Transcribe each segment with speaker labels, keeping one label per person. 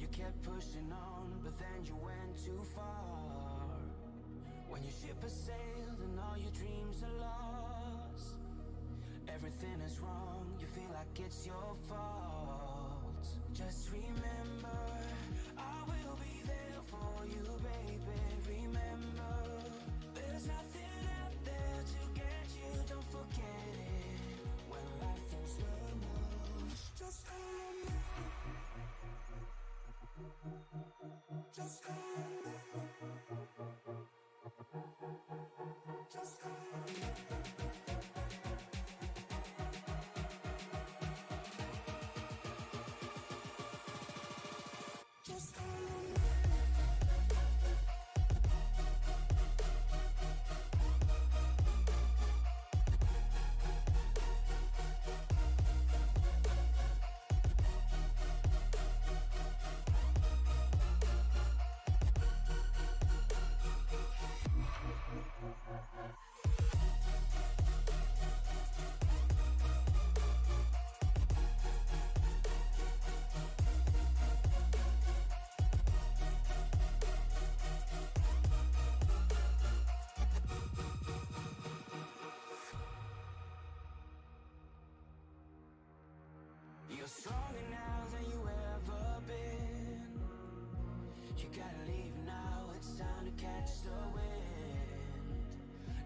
Speaker 1: You kept pushing on, but then you went too far. When your ship has sailed and all your dreams are lost, everything is wrong, you feel like it's your fault. Just remember, I will be there for you, baby. Remember, there's nothing out there to get you, don't forget it. When life feels lemons, just call me. Just call me. Just call me. Just call me. You're stronger now than you ever been. You gotta leave now, it's time to catch the wind.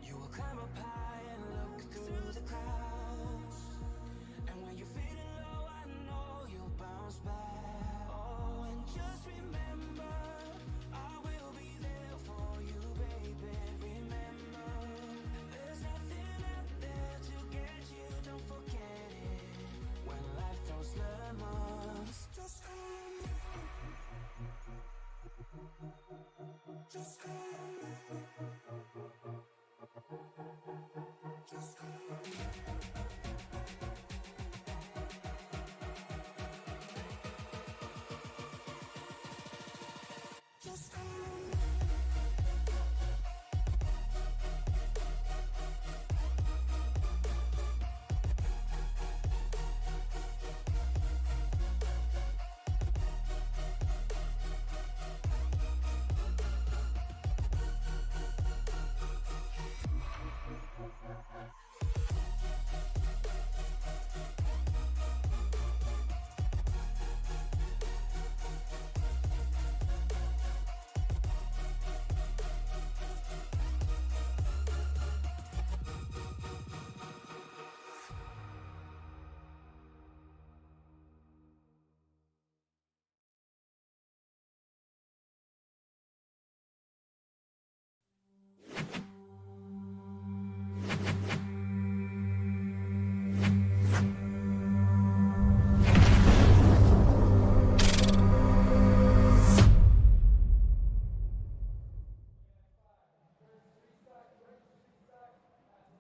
Speaker 1: You will climb up high and look through the clouds. And when you're feeling low, I know you'll bounce back. Oh, and just remember, I will be there for you, baby. Remember, there's nothing out there to get you, don't forget it. When life throws lemons, just call me. Just call me. Just call me. Just call me.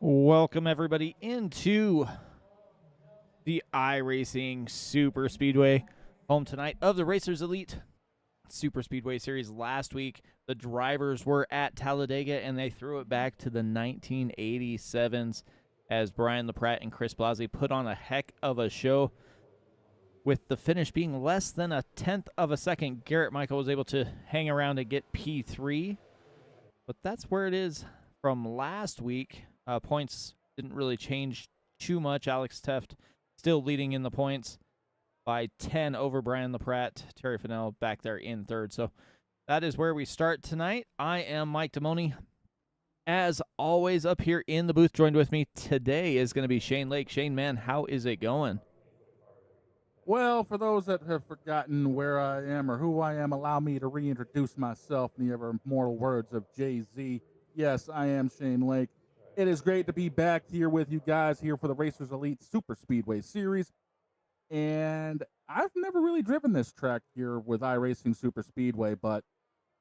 Speaker 2: Welcome, everybody, into the Iracing Superspeedway, home tonight of the Racers Elite Superspeedway Series. Last week, the drivers were at Talladega, and they threw it back to the 1987s as Brian LaPratt and Chris Blasi put on a heck of a show, with the finish being less than a tenth of a second. Garrett Michael was able to hang around and get P3, but that's where it is from last week. Points didn't really change too much. Alex Teft still leading in the points by 10 over Brian LaPratt. Terry Fennell back there in third. So that is where we start tonight. I am Mike Damoni. As always, up here in the booth, joined with me today is going to be Shane Lake. Shane, man, how is it going?
Speaker 3: Well, for those that have forgotten where I am or who I am, allow me to reintroduce myself in the ever immortal words of Jay-Z. Yes, I am Shane Lake. It is great to be back here with you guys here for the Racers Elite Super Speedway Series. And I've never really driven this track here with iRacing Super Speedway, but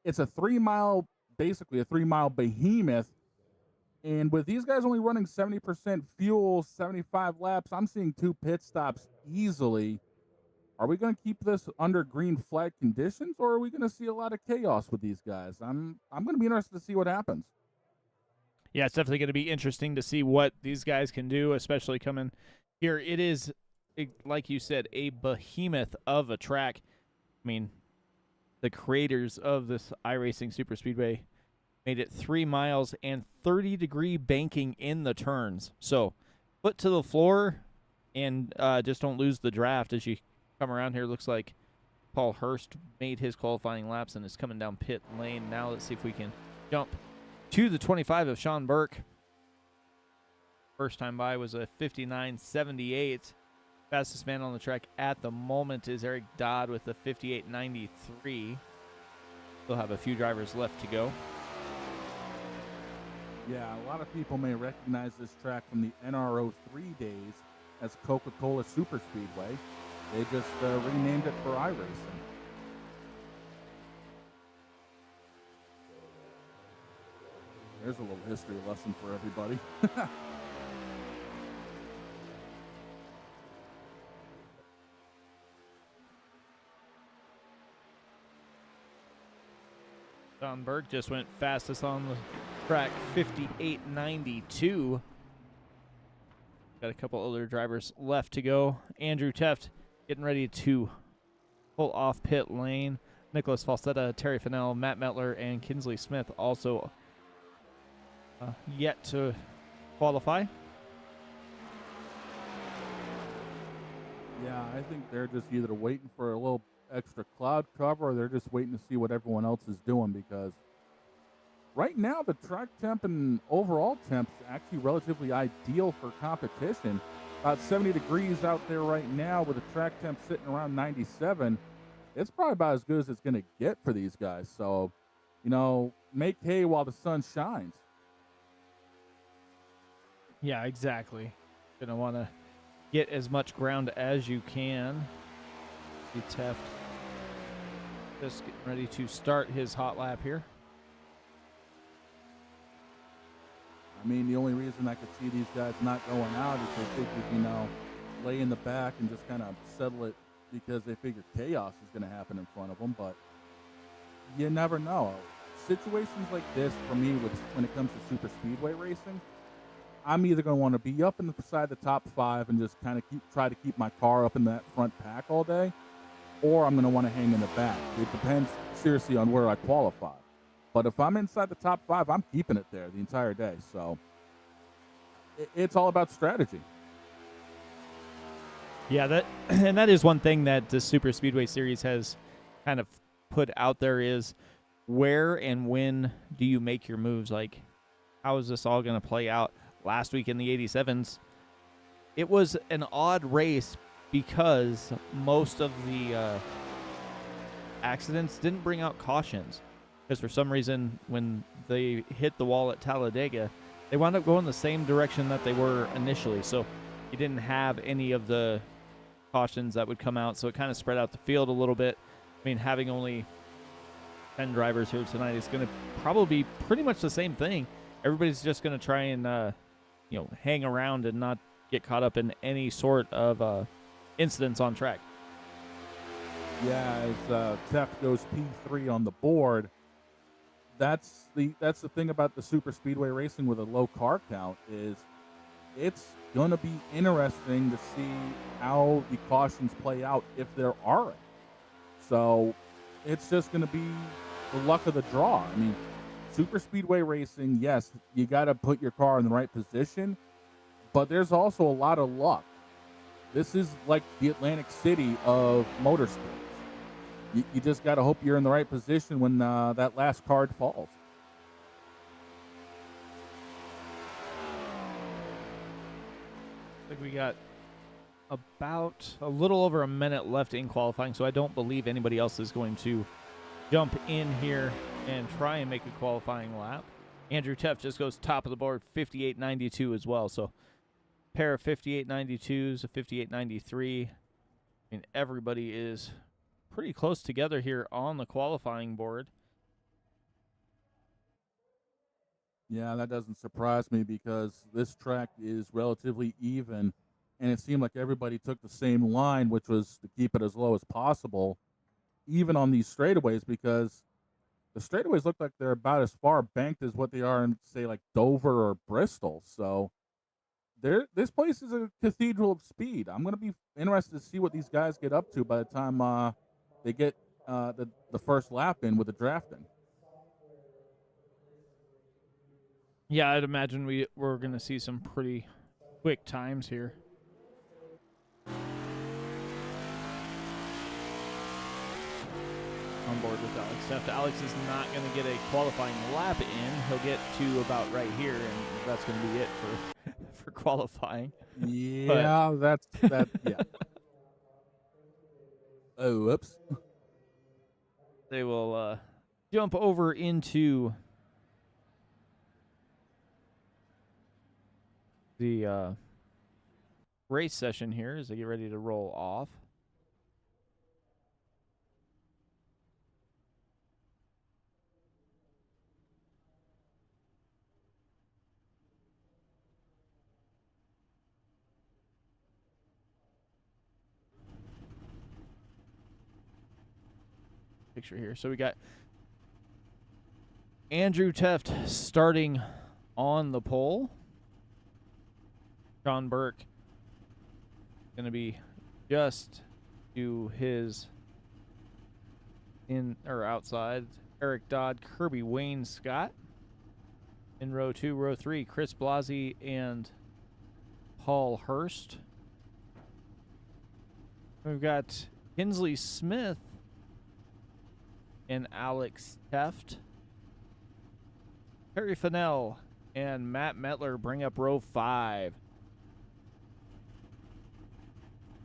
Speaker 3: it's a 3-mile, basically a 3-mile behemoth. And with these guys only running 70% fuel, 75 laps, I'm seeing 2 pit stops easily. Are we going to keep this under green flag conditions, or are we going to see a lot of chaos with these guys? I'm going to be interested to see what happens.
Speaker 2: Yeah, it's definitely going to be interesting to see what these guys can do, especially coming here. It is, like you said, a behemoth of a track. I mean, the creators of this iRacing Superspeedway made it 3 miles and 30-degree banking in the turns. So foot to the floor and just don't lose the draft as you come around here. Looks like Paul Hurst made his qualifying laps and is coming down pit lane. Now let's see if we can jump to the 25 of Sean Burke. First time by was a 59.78. Fastest man on the track at the moment is Eric Dodd with a 58.93. Still have a few drivers left to go.
Speaker 3: Yeah, a lot of people may recognize this track from the NRO3 days as Coca-Cola Superspeedway. They just renamed it for iRacing. There's a little history lesson for everybody.
Speaker 2: Don Berg just went fastest on the track, 58.92. Got a couple other drivers left to go. Andrew Teft getting ready to pull off pit lane. Nicholas Falsetta, Terry Fennell, Matt Metler, and Kinsley Smith also yet to qualify.
Speaker 3: Yeah, I think they're just either waiting for a little extra cloud cover or they're just waiting to see what everyone else is doing, because right now the track temp and overall temp is actually relatively ideal for competition. About 70 degrees out there right now with the track temp sitting around 97. It's probably about as good as it's going to get for these guys. So, you know, make hay while the sun shines.
Speaker 2: Yeah, exactly. Gonna want to get as much ground as you can. See Teft just getting ready to start his hot lap here.
Speaker 3: I mean, the only reason I could see these guys not going out is they figured, you know, lay in the back and just kind of settle it because they figured chaos is going to happen in front of them. But you never know. Situations like this, for me, when it comes to super speedway racing, I'm either going to want to be up inside the top 5 and just kind of try to keep my car up in that front pack all day, or I'm going to want to hang in the back. It depends seriously on where I qualify. But if I'm inside the top 5, I'm keeping it there the entire day. So it's all about strategy.
Speaker 2: Yeah, that is one thing that the Super Speedway Series has kind of put out there is where and when do you make your moves? Like, how is this all going to play out? Last week in the 87s, it was an odd race because most of the accidents didn't bring out cautions. Because for some reason, when they hit the wall at Talladega, they wound up going the same direction that they were initially. So you didn't have any of the cautions that would come out. So it kind of spread out the field a little bit. I mean, having only 10 drivers here tonight is going to probably be pretty much the same thing. Everybody's just going to try and, hang around and not get caught up in any sort of incidents on track.
Speaker 3: Yeah, as Teft goes P3 on the board, that's the thing about the super speedway racing with a low car count is it's going to be interesting to see how the cautions play out if there are any. So it's just going to be the luck of the draw. I mean, super speedway racing, yes, you got to put your car in the right position, but there's also a lot of luck. This is like the Atlantic City of motorsports. You just got to hope you're in the right position when that last card falls.
Speaker 2: I think we got about a little over a minute left in qualifying, so I don't believe anybody else is going to jump in here and try and make a qualifying lap. Andrew Teft just goes top of the board, 58.92 as well. So pair of 58.92s, a 58.93. I mean, everybody is pretty close together here on the qualifying board.
Speaker 3: Yeah, that doesn't surprise me because this track is relatively even, and it seemed like everybody took the same line, which was to keep it as low as possible, even on these straightaways, because the straightaways look like they're about as far banked as what they are in, say, like Dover or Bristol. So this place is a cathedral of speed. I'm going to be interested to see what these guys get up to by the time they get the first lap in with the drafting.
Speaker 2: Yeah, I'd imagine we're going to see some pretty quick times here. On board with Alex Theft. Alex is not going to get a qualifying lap in. He'll get to about right here, and that's going to be it for qualifying.
Speaker 3: Yeah, that's that. Yeah. Oh, whoops.
Speaker 2: They will jump over into the race session here as they get ready to roll off. Picture here. So we got Andrew Teft starting on the pole. Sean Burke going to be just to his in or outside. Eric Dodd, Kirby Wayne Scott. In row 2, row 3, Chris Blasi and Paul Hurst. We've got Kinsley Smith and Alex Teft. Terry Fennell and Matt Metler bring up row 5.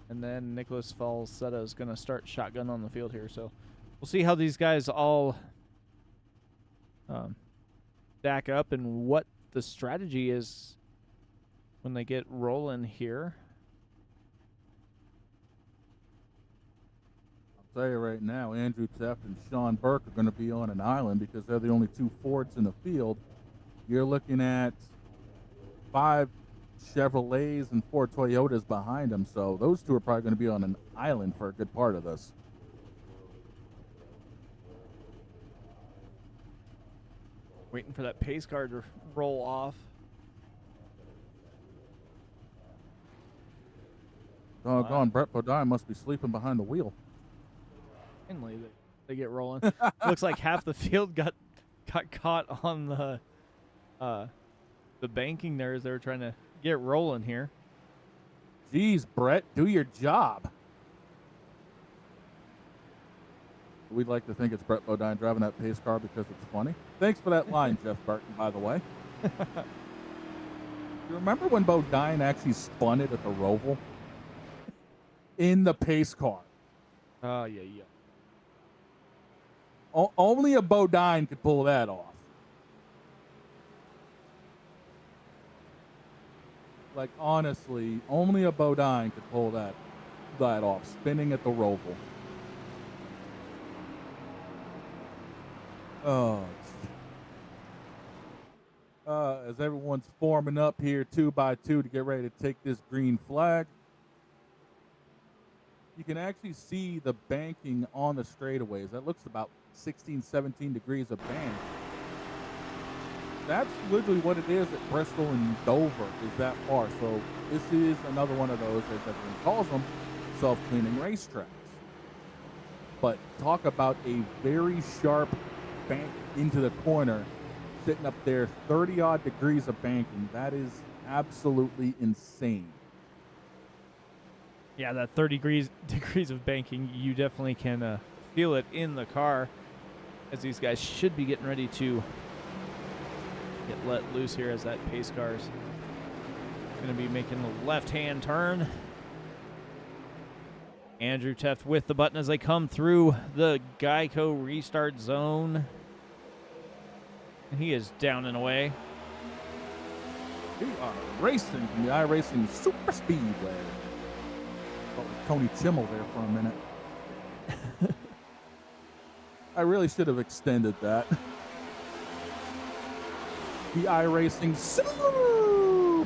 Speaker 2: And then Nicholas Falsetta is going to start shotgun on the field here. So we'll see how these guys all stack up and what the strategy is when they get rolling here.
Speaker 3: I'll tell you right now, Andrew Teft and Sean Burke are going to be on an island because they're the only two Fords in the field. You're looking at 5 Chevrolets and 4 Toyotas behind them, so those two are probably going to be on an island for a good part of this.
Speaker 2: Waiting for that pace car to roll off.
Speaker 3: Doggone, Brett Bodine must be sleeping behind the wheel.
Speaker 2: Finally, they get rolling. Looks like half the field got caught on the banking there as they were trying to get rolling here.
Speaker 3: Jeez, Brett, do your job. We'd like to think it's Brett Bodine driving that pace car because it's funny. Thanks for that line, Jeff Burton, by the way. You remember when Bodine actually spun it at the Roval? In the pace car.
Speaker 2: Yeah.
Speaker 3: Only a Bodine could pull that off. Like, honestly, only a Bodine could pull that off, spinning at the Roval. As everyone's forming up here 2 by 2 to get ready to take this green flag, you can actually see the banking on the straightaways. That looks about 16, 17 degrees of bank. That's literally what it is at Bristol and Dover, is that far. So this is another one of those, as everyone calls them, self-cleaning racetracks. But talk about a very sharp bank into the corner, sitting up there, 30-odd degrees of banking. That is absolutely insane.
Speaker 2: Yeah, that 30 degrees of banking, you definitely can feel it in the car as these guys should be getting ready to get let loose here as that pace car is going to be making the left-hand turn. Andrew Teft with the button as they come through the Geico restart zone. And he is down and away.
Speaker 3: We are racing from the Iracing Superspeedway. Felt like Tony Chimmel there for a minute. I really should have extended that. The Iracing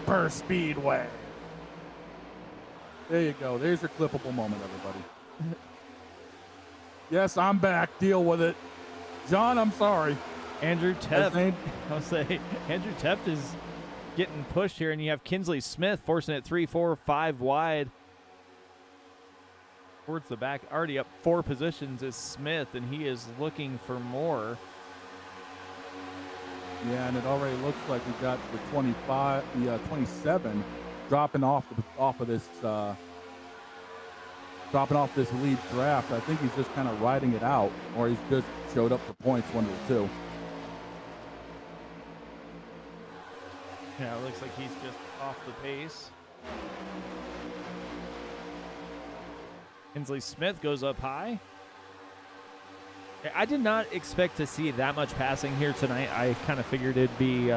Speaker 3: Superspeedway. There you go. There's your clippable moment, everybody. Yes, I'm back. Deal with it. John, I'm sorry.
Speaker 2: Andrew Teft. I'll say Andrew Teft is getting pushed here, and you have Kinsley Smith forcing it 3, 4, 5 wide towards the back. Already up 4 positions is Smith, and he is looking for more.
Speaker 3: Yeah, and it already looks like we got the 27 dropping off of this lead draft. I think he's just kind of riding it out, or he's just showed up for points, one of the two.
Speaker 2: Yeah, it looks like he's just off the pace. Kinsley Smith goes up high. I did not expect to see that much passing here tonight. I kind of figured it'd be,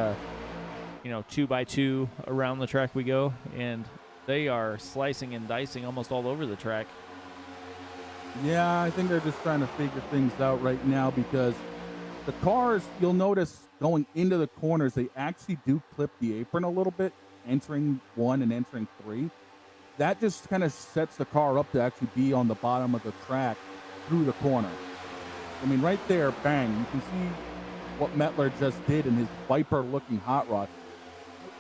Speaker 2: 2 by 2 around the track we go, and they are slicing and dicing almost all over the track.
Speaker 3: Yeah, I think they're just trying to figure things out right now because the cars, you'll notice going into the corners, they actually do clip the apron a little bit, entering 1 and entering 3. That just kind of sets the car up to actually be on the bottom of the track through the corner. I mean, right there, bang, you can see what Mettler just did in his Viper-looking hot rod.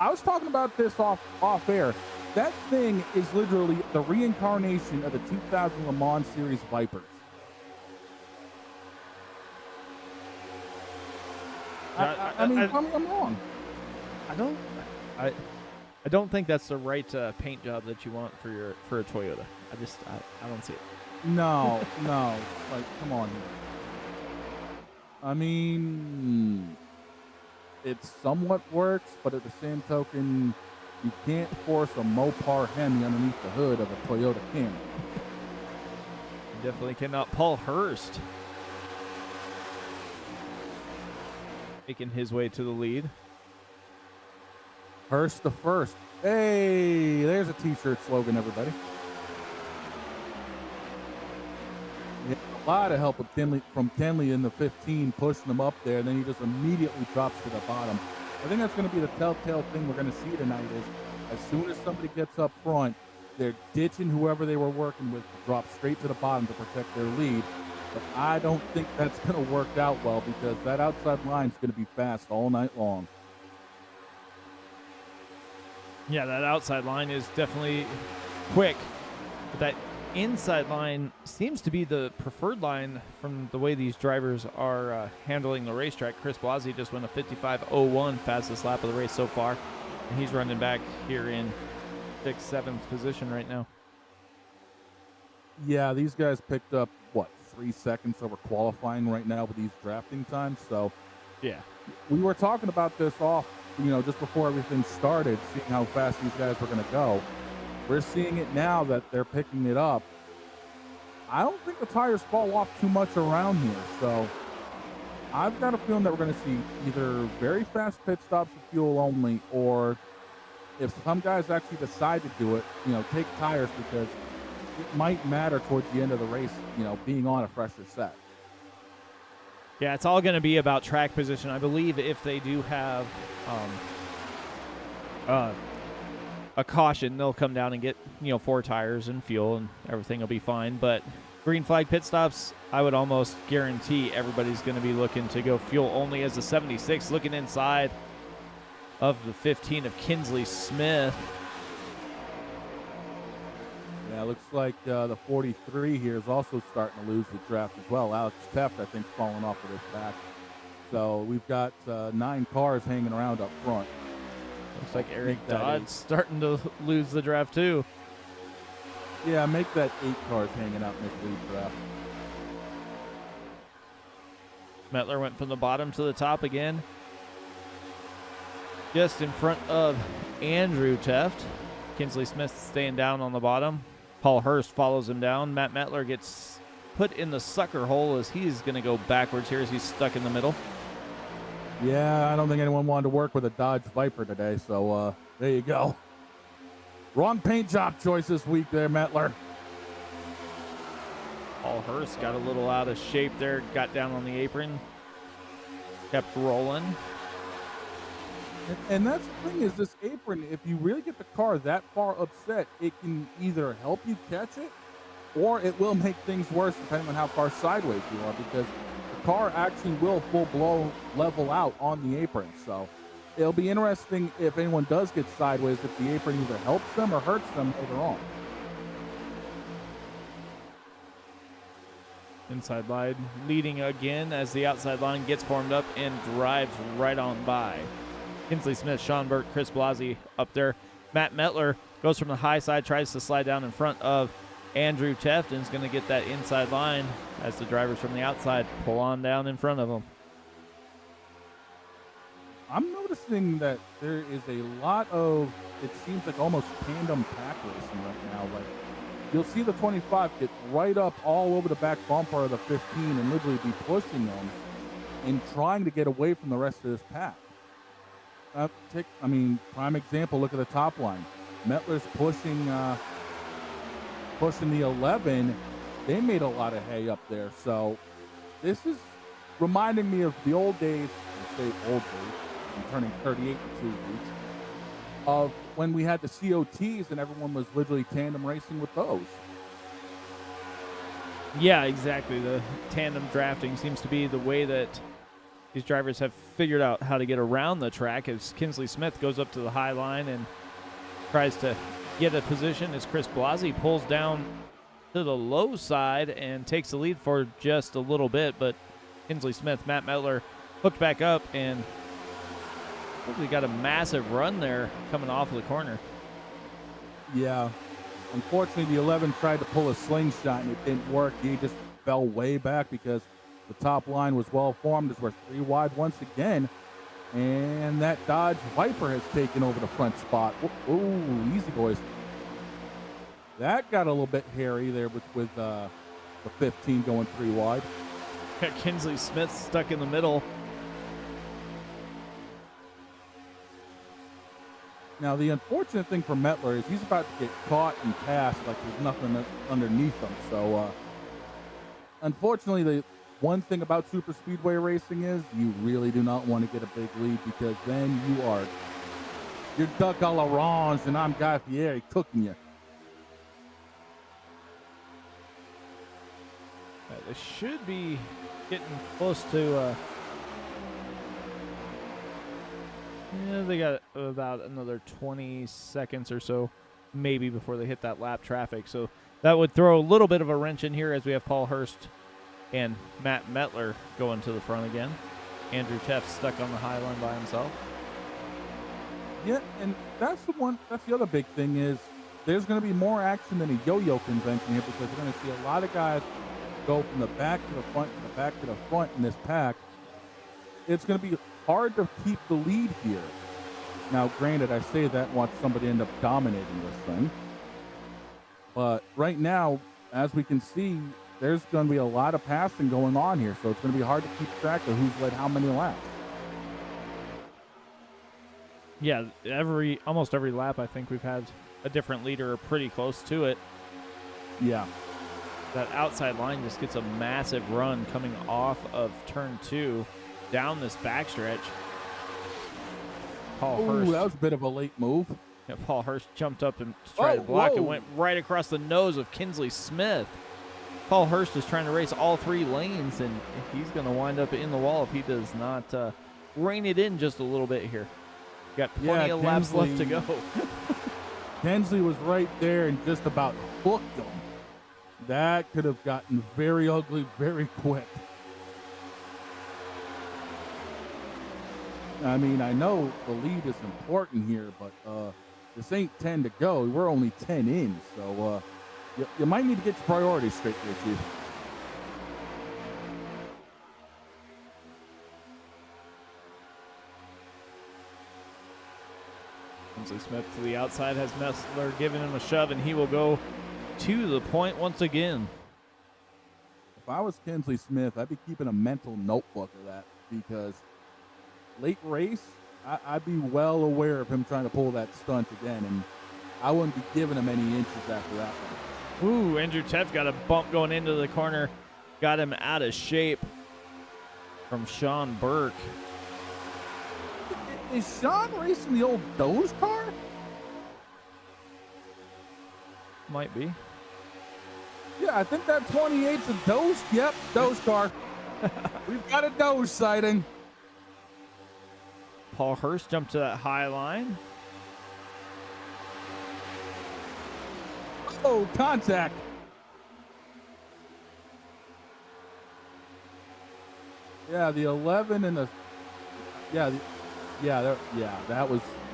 Speaker 3: I was talking about this off air. That thing is literally the reincarnation of the 2000 Le Mans Series Vipers. I mean, tell me I'm wrong.
Speaker 2: I don't think that's the right paint job that you want for a Toyota. I don't see it.
Speaker 3: No, like, come on here. I mean, it somewhat works, but at the same token, you can't force a Mopar Hemi underneath the hood of a Toyota Camry.
Speaker 2: You definitely cannot. Paul Hurst making his way to the lead.
Speaker 3: Hurst the first. Hey, there's a t-shirt slogan, everybody. Yeah, a lot of help with Kenley in the 15, pushing him up there, and then he just immediately drops to the bottom. I think that's going to be the telltale thing we're going to see tonight is as soon as somebody gets up front, they're ditching whoever they were working with to drop straight to the bottom to protect their lead. But I don't think that's going to work out well because that outside line is going to be fast all night long.
Speaker 2: Yeah, that outside line is definitely quick. But that inside line seems to be the preferred line from the way these drivers are handling the racetrack. Chris Blasi just went a 55.01, fastest lap of the race so far. And he's running back here in 6th, 7th position right now.
Speaker 3: Yeah, these guys picked up, 3 seconds over qualifying right now with these drafting times. So,
Speaker 2: yeah,
Speaker 3: we were talking about this off, just before everything started, seeing how fast these guys were going to go. We're seeing it now that they're picking it up. I don't think the tires fall off too much around here. So, I've got a feeling that we're going to see either very fast pit stops with fuel only, or if some guys actually decide to do it, take tires because it might matter towards the end of the race, being on a fresher set.
Speaker 2: Yeah, it's all going to be about track position. I believe if they do have a caution, they'll come down and get, 4 tires and fuel and everything will be fine. But green flag pit stops, I would almost guarantee everybody's going to be looking to go fuel only as the 76, looking inside of the 15 of Kinsley Smith.
Speaker 3: Yeah, it looks like the 43 here is also starting to lose the draft as well. Alex Teft, I think, is falling off of this back. So we've got 9 cars hanging around up front.
Speaker 2: Looks like Eric Dodd's starting to lose the draft too.
Speaker 3: Yeah, make that 8 cars hanging out in this lead draft.
Speaker 2: Mettler went from the bottom to the top again. Just in front of Andrew Teft. Kinsley Smith staying down on the bottom. Paul Hurst follows him down. Matt Mettler gets put in the sucker hole as he's going to go backwards here as he's stuck in the middle.
Speaker 3: Yeah, I don't think anyone wanted to work with a Dodge Viper today, so there you go. Wrong paint job choice this week there, Mettler.
Speaker 2: Paul Hurst got a little out of shape there, got down on the apron, kept rolling.
Speaker 3: And that's the thing is this apron, if you really get the car that far upset, it can either help you catch it or it will make things worse depending on how far sideways you are because the car actually will full-blown level out on the apron. So it'll be interesting if anyone does get sideways, if the apron either helps them or hurts them later on.
Speaker 2: Inside line leading again as the outside line gets formed up and drives right on by. Kinsley Smith, Sean Burke, Chris Blasi up there. Matt Metler goes from the high side, tries to slide down in front of Andrew Teft, and is going to get that inside line as the drivers from the outside pull on down in front of him.
Speaker 3: I'm noticing that there is a lot of, it seems like almost tandem pack racing right now. Like, you'll see the 25 get right up all over the back bumper of the 15 and literally be pushing them and trying to get away from the rest of this pack. Prime example, look at the top line. Metler's pushing the 11. They made a lot of hay up there. So this is reminding me of the old days, I say old days, I'm turning 38 in 2 weeks, of when we had the COTs and everyone was literally tandem racing with those.
Speaker 2: Yeah, exactly. The tandem drafting seems to be the way that these drivers have figured out how to get around the track as Kinsley Smith goes up to the high line and tries to get a position as Chris Blasi pulls down to the low side and takes the lead for just a little bit, but Kinsley Smith, Matt Metler hooked back up and probably got a massive run there coming off of the corner.
Speaker 3: Yeah. Unfortunately, the 11 tried to pull a slingshot and it didn't work. He just fell way back because the top line was well formed as we're 3 wide once again. And that Dodge Viper has taken over the front spot. Ooh, easy, boys. That got a little bit hairy there with the 15 going 3 wide.
Speaker 2: Got Kinsley Smith stuck in the middle.
Speaker 3: Now, the unfortunate thing for Metler is he's about to get caught and passed like there's nothing underneath him. So, unfortunately, the one thing about super speedway racing is you really do not want to get a big lead because then you're Doug à l'orange and I'm Guy Fieri cooking you.
Speaker 2: They should be getting close to they got about another 20 seconds or so maybe before they hit that lap traffic, so that would throw a little bit of a wrench in here as we have Paul Hurst and Matt Metler going to the front again. Andrew Teft stuck on the high line by himself.
Speaker 3: Yeah, and that's the other big thing is there's going to be more action than a yo-yo convention here because we're going to see a lot of guys go from the back to the front to the back to the front in this pack. It's going to be hard to keep the lead here. Now, granted, I say that and watch somebody end up dominating this thing. But right now, as we can see, there's going to be a lot of passing going on here, so it's going to be hard to keep track of who's led how many laps.
Speaker 2: Yeah, almost every lap, I think we've had a different leader or pretty close to it.
Speaker 3: Yeah.
Speaker 2: That outside line just gets a massive run coming off of turn 2 down this backstretch. Paul Hurst.
Speaker 3: That was a bit of a late move.
Speaker 2: Yeah, Paul Hurst jumped up and tried to block and went right across the nose of Kinsley Smith. Paul Hurst is trying to race all 3 lanes, and he's going to wind up in the wall if he does not rein it in just a little bit here. Got plenty of laps left to go.
Speaker 3: Kinsley was right there and just about hooked him. That could have gotten very ugly very quick. I mean, I know the lead is important here, but this ain't 10 to go. We're only 10 in, so you might need to get your priorities straight here, Chief.
Speaker 2: Kinsley Smith to the outside has Messler giving him a shove, and he will go to the point once again.
Speaker 3: If I was Kinsley Smith, I'd be keeping a mental notebook of that because late race, I'd be well aware of him trying to pull that stunt again, and I wouldn't be giving him any inches after that one.
Speaker 2: Ooh, Andrew Teft got a bump going into the corner. Got him out of shape from Sean Burke.
Speaker 3: Is Sean racing the old Doge car?
Speaker 2: Might be.
Speaker 3: Yeah, I think that 28's a Doge. Yep, Doge car. We've got a Doge sighting.
Speaker 2: Paul Hurst jumped to that high line.
Speaker 3: Oh, contact. Yeah, the 11 and the yeah,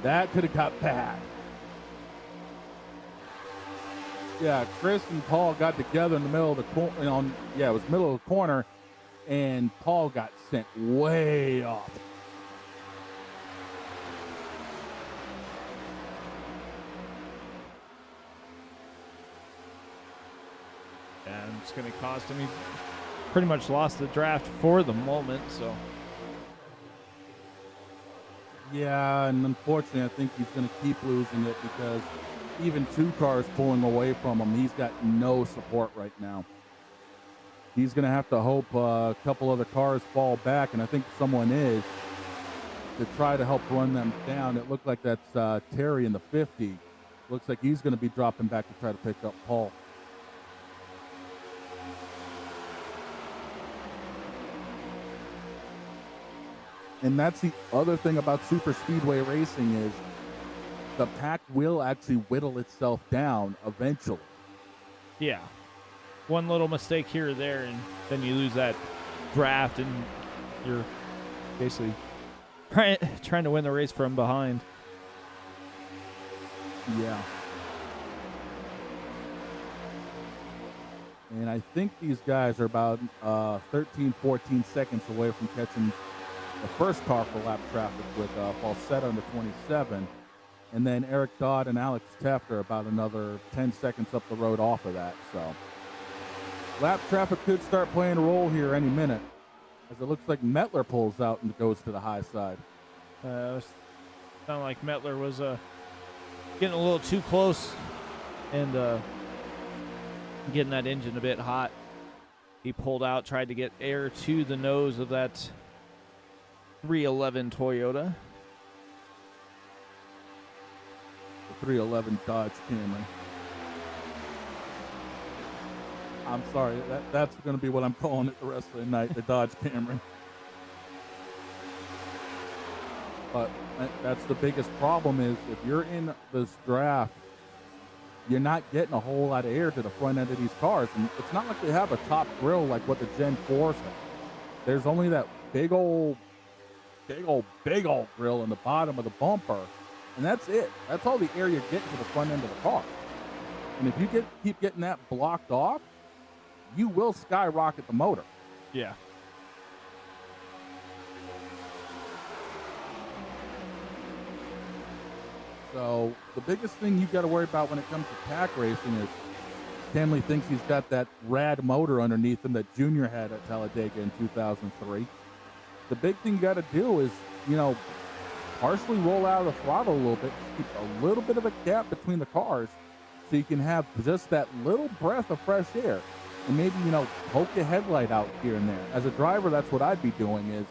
Speaker 3: that could have got bad. Yeah, Chris and Paul got together in the middle of the corner. It was middle of the corner, and Paul got sent way off.
Speaker 2: And it's going to cost him. He pretty much lost the draft for the moment, so.
Speaker 3: Yeah, and unfortunately, I think he's going to keep losing it because even 2 cars pulling away from him, he's got no support right now. He's going to have to hope a couple other cars fall back, and I think someone is, to try to help run them down. It looked like that's Terry in the 50. Looks like he's going to be dropping back to try to pick up Paul. And that's the other thing about super speedway racing is the pack will actually whittle itself down eventually.
Speaker 2: Yeah. One little mistake here or there, and then you lose that draft, and you're basically trying to win the race from behind.
Speaker 3: Yeah. And I think these guys are about 13, 14 seconds away from catching the first car for lap traffic with Falsetta on the 27. And then Eric Dodd and Alex Taft are about another 10 seconds up the road off of that. So lap traffic could start playing a role here any minute, as it looks like Mettler pulls out and goes to the high side.
Speaker 2: Sounded like Mettler was getting a little too close and getting that engine a bit hot. He pulled out, tried to get air to the nose of that 311 Toyota.
Speaker 3: The 311 Dodge Camry. I'm sorry, that's going to be what I'm calling it the rest of the night, the Dodge Camry. But that's the biggest problem is if you're in this draft, you're not getting a whole lot of air to the front end of these cars. And it's not like they have a top grille like what the Gen 4s have. There's only that big old grill in the bottom of the bumper, and that's it. That's all the air you're getting to the front end of the car. And if you keep getting that blocked off, you will skyrocket the motor.
Speaker 2: Yeah.
Speaker 3: So the biggest thing you got to worry about when it comes to pack racing is Stanley thinks he's got that rad motor underneath him that Junior had at Talladega in 2003. The big thing you got to do is, partially roll out of the throttle a little bit, just keep a little bit of a gap between the cars so you can have just that little breath of fresh air. And maybe, poke the headlight out here and there. As a driver, that's what I'd be doing is,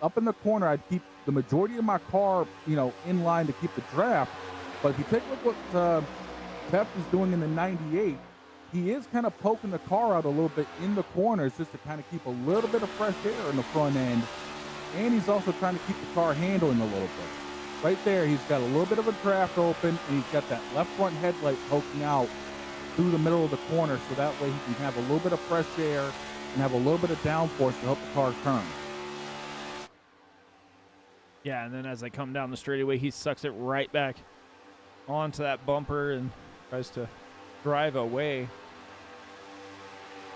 Speaker 3: up in the corner, I'd keep the majority of my car, in line to keep the draft. But if you take a look what Teft is doing in the 98, he is kind of poking the car out a little bit in the corners just to kind of keep a little bit of fresh air in the front end. And he's also trying to keep the car handling a little bit. Right there, he's got a little bit of a draft open, and he's got that left front headlight poking out through the middle of the corner, so that way he can have a little bit of fresh air and have a little bit of downforce to help the car turn.
Speaker 2: Yeah, and then as I come down the straightaway, he sucks it right back onto that bumper and tries to drive away.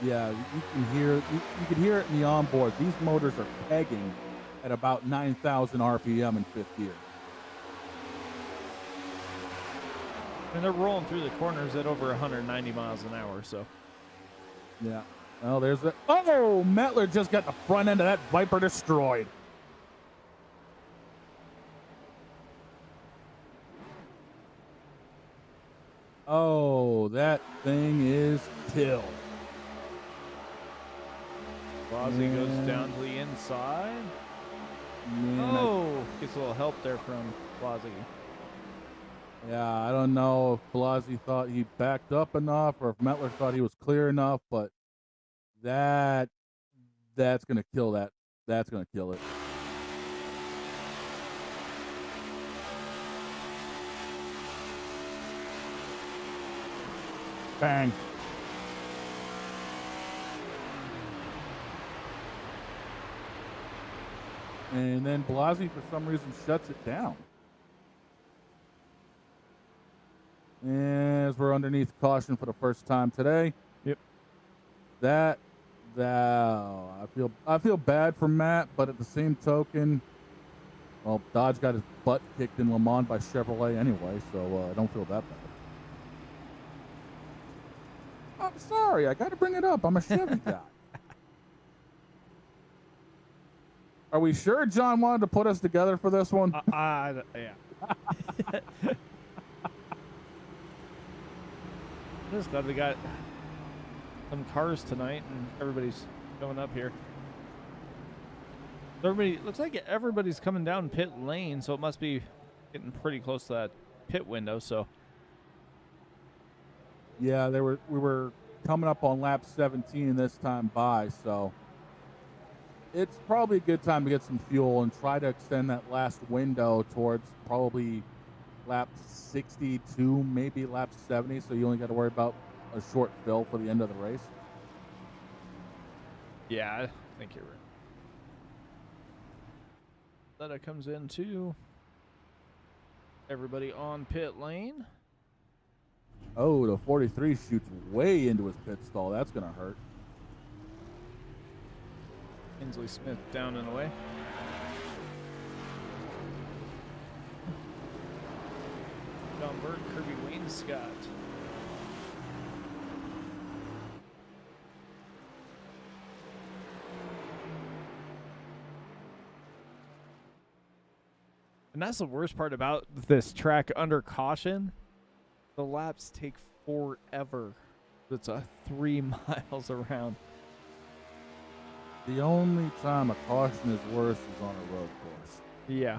Speaker 3: Yeah, you can hear it in the onboard. These motors are pegging at about 9,000 RPM in fifth gear.
Speaker 2: And they're rolling through the corners at over 190 miles an hour, so.
Speaker 3: Yeah. Oh, there's the. Oh, Mettler just got the front end of that Viper destroyed. Oh, that thing is killed.
Speaker 2: Blasey goes down to the inside.
Speaker 3: Man,
Speaker 2: gets a little help there from Blasey.
Speaker 3: Yeah, I don't know if Blasey thought he backed up enough or if Mettler thought he was clear enough, but that's going to kill that. That's going to kill it. Bang. And then Blasi, for some reason, shuts it down. As we're underneath caution for the first time today.
Speaker 2: Yep.
Speaker 3: I feel bad for Matt, but at the same token, well, Dodge got his butt kicked in Le Mans by Chevrolet anyway, so I don't feel that bad. I'm sorry, I got to bring it up. I'm a Chevy guy. Are we sure John wanted to put us together for this one?
Speaker 2: Yeah. Just glad we got some cars tonight and everybody's going up here. Everybody looks like everybody's coming down pit lane, so it must be getting pretty close to that pit window. So
Speaker 3: yeah, we were coming up on lap 17 this time by, so it's probably a good time to get some fuel and try to extend that last window towards probably lap 62, maybe lap 70, so you only got to worry about a short fill for the end of the race.
Speaker 2: yeah, I think you're right. That comes in too. Everybody on pit lane.
Speaker 3: Oh, the 43 shoots way into his pit stall. That's going to hurt.
Speaker 2: Kinsley Smith down and away. John Burt, Kirby Wainscott. And that's the worst part about this track under caution. The laps take forever. It's 3 miles around.
Speaker 3: The only time a caution is worse is on a road course.
Speaker 2: Yeah.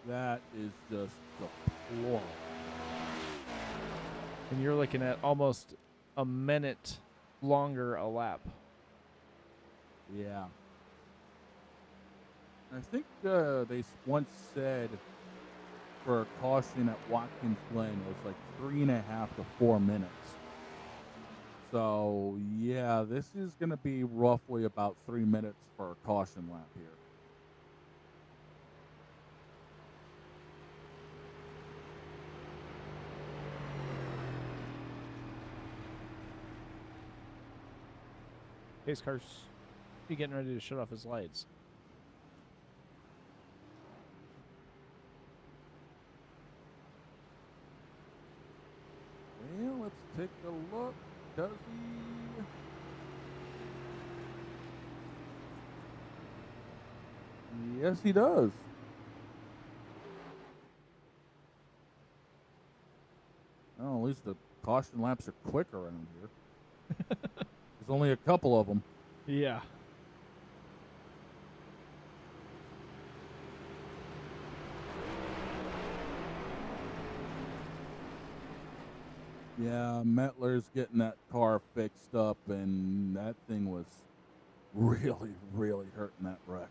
Speaker 3: That is just deplorable.
Speaker 2: And you're looking at almost a minute longer a lap.
Speaker 3: Yeah. I think they once said for a caution at Watkins Glen, it was like 3.5 to 4 minutes. So, yeah, this is going to be roughly about 3 minutes for a caution lap here.
Speaker 2: Pace car's be getting ready to shut off his lights.
Speaker 3: Well, let's take a look. Does he? Yes, he does. Oh, at least the caution laps are quicker around here. There's only a couple of them.
Speaker 2: Yeah.
Speaker 3: Yeah, Mettler's getting that car fixed up, and that thing was really, really hurting that wreck.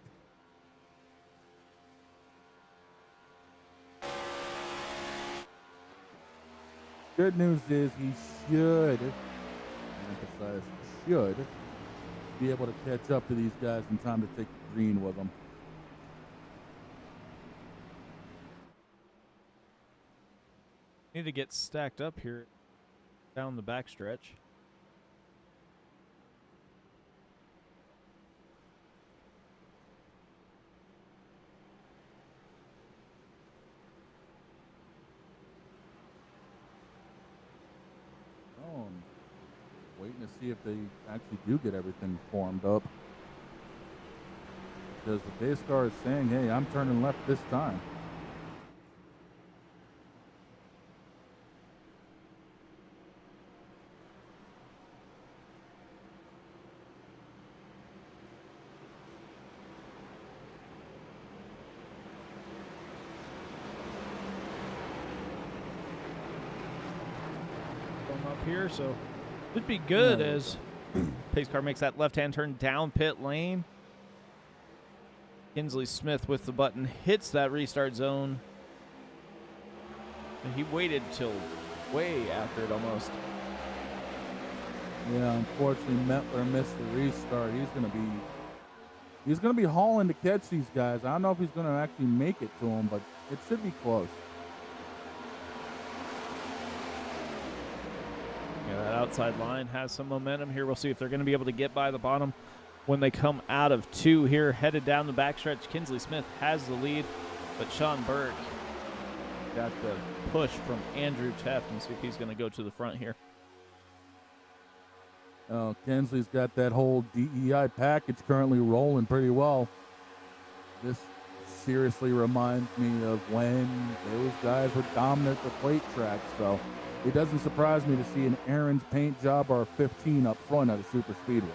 Speaker 3: Good news is he should, I emphasize should, be able to catch up to these guys in time to take the green with them.
Speaker 2: Need to get stacked up here down the backstretch.
Speaker 3: Oh, I'm waiting to see if they actually do get everything formed up. Because the base car is saying, hey, I'm turning left this time.
Speaker 2: Up here, so it'd be good
Speaker 3: Yeah.
Speaker 2: as pace car makes that left-hand turn down pit lane. Kinsley Smith with the button hits that restart zone. And he waited till way after it almost.
Speaker 3: Yeah, unfortunately, Mettler missed the restart. He's going to be He's going to be hauling to catch these guys. I don't know if he's going to actually make it to them, but it should be close.
Speaker 2: Yeah, that outside line has some momentum here. We'll see if they're going to be able to get by the bottom when they come out of 2 here. Headed down the backstretch, Kinsley Smith has the lead, but Sean Burke got the push from Andrew Teft, and see if he's going to go to the front here.
Speaker 3: Oh, Kinsley's got that whole DEI package currently rolling pretty well. This seriously reminds me of when those guys were dominant at the plate track, so it doesn't surprise me to see an Aaron's paint job or a 15 up front at a super speedway.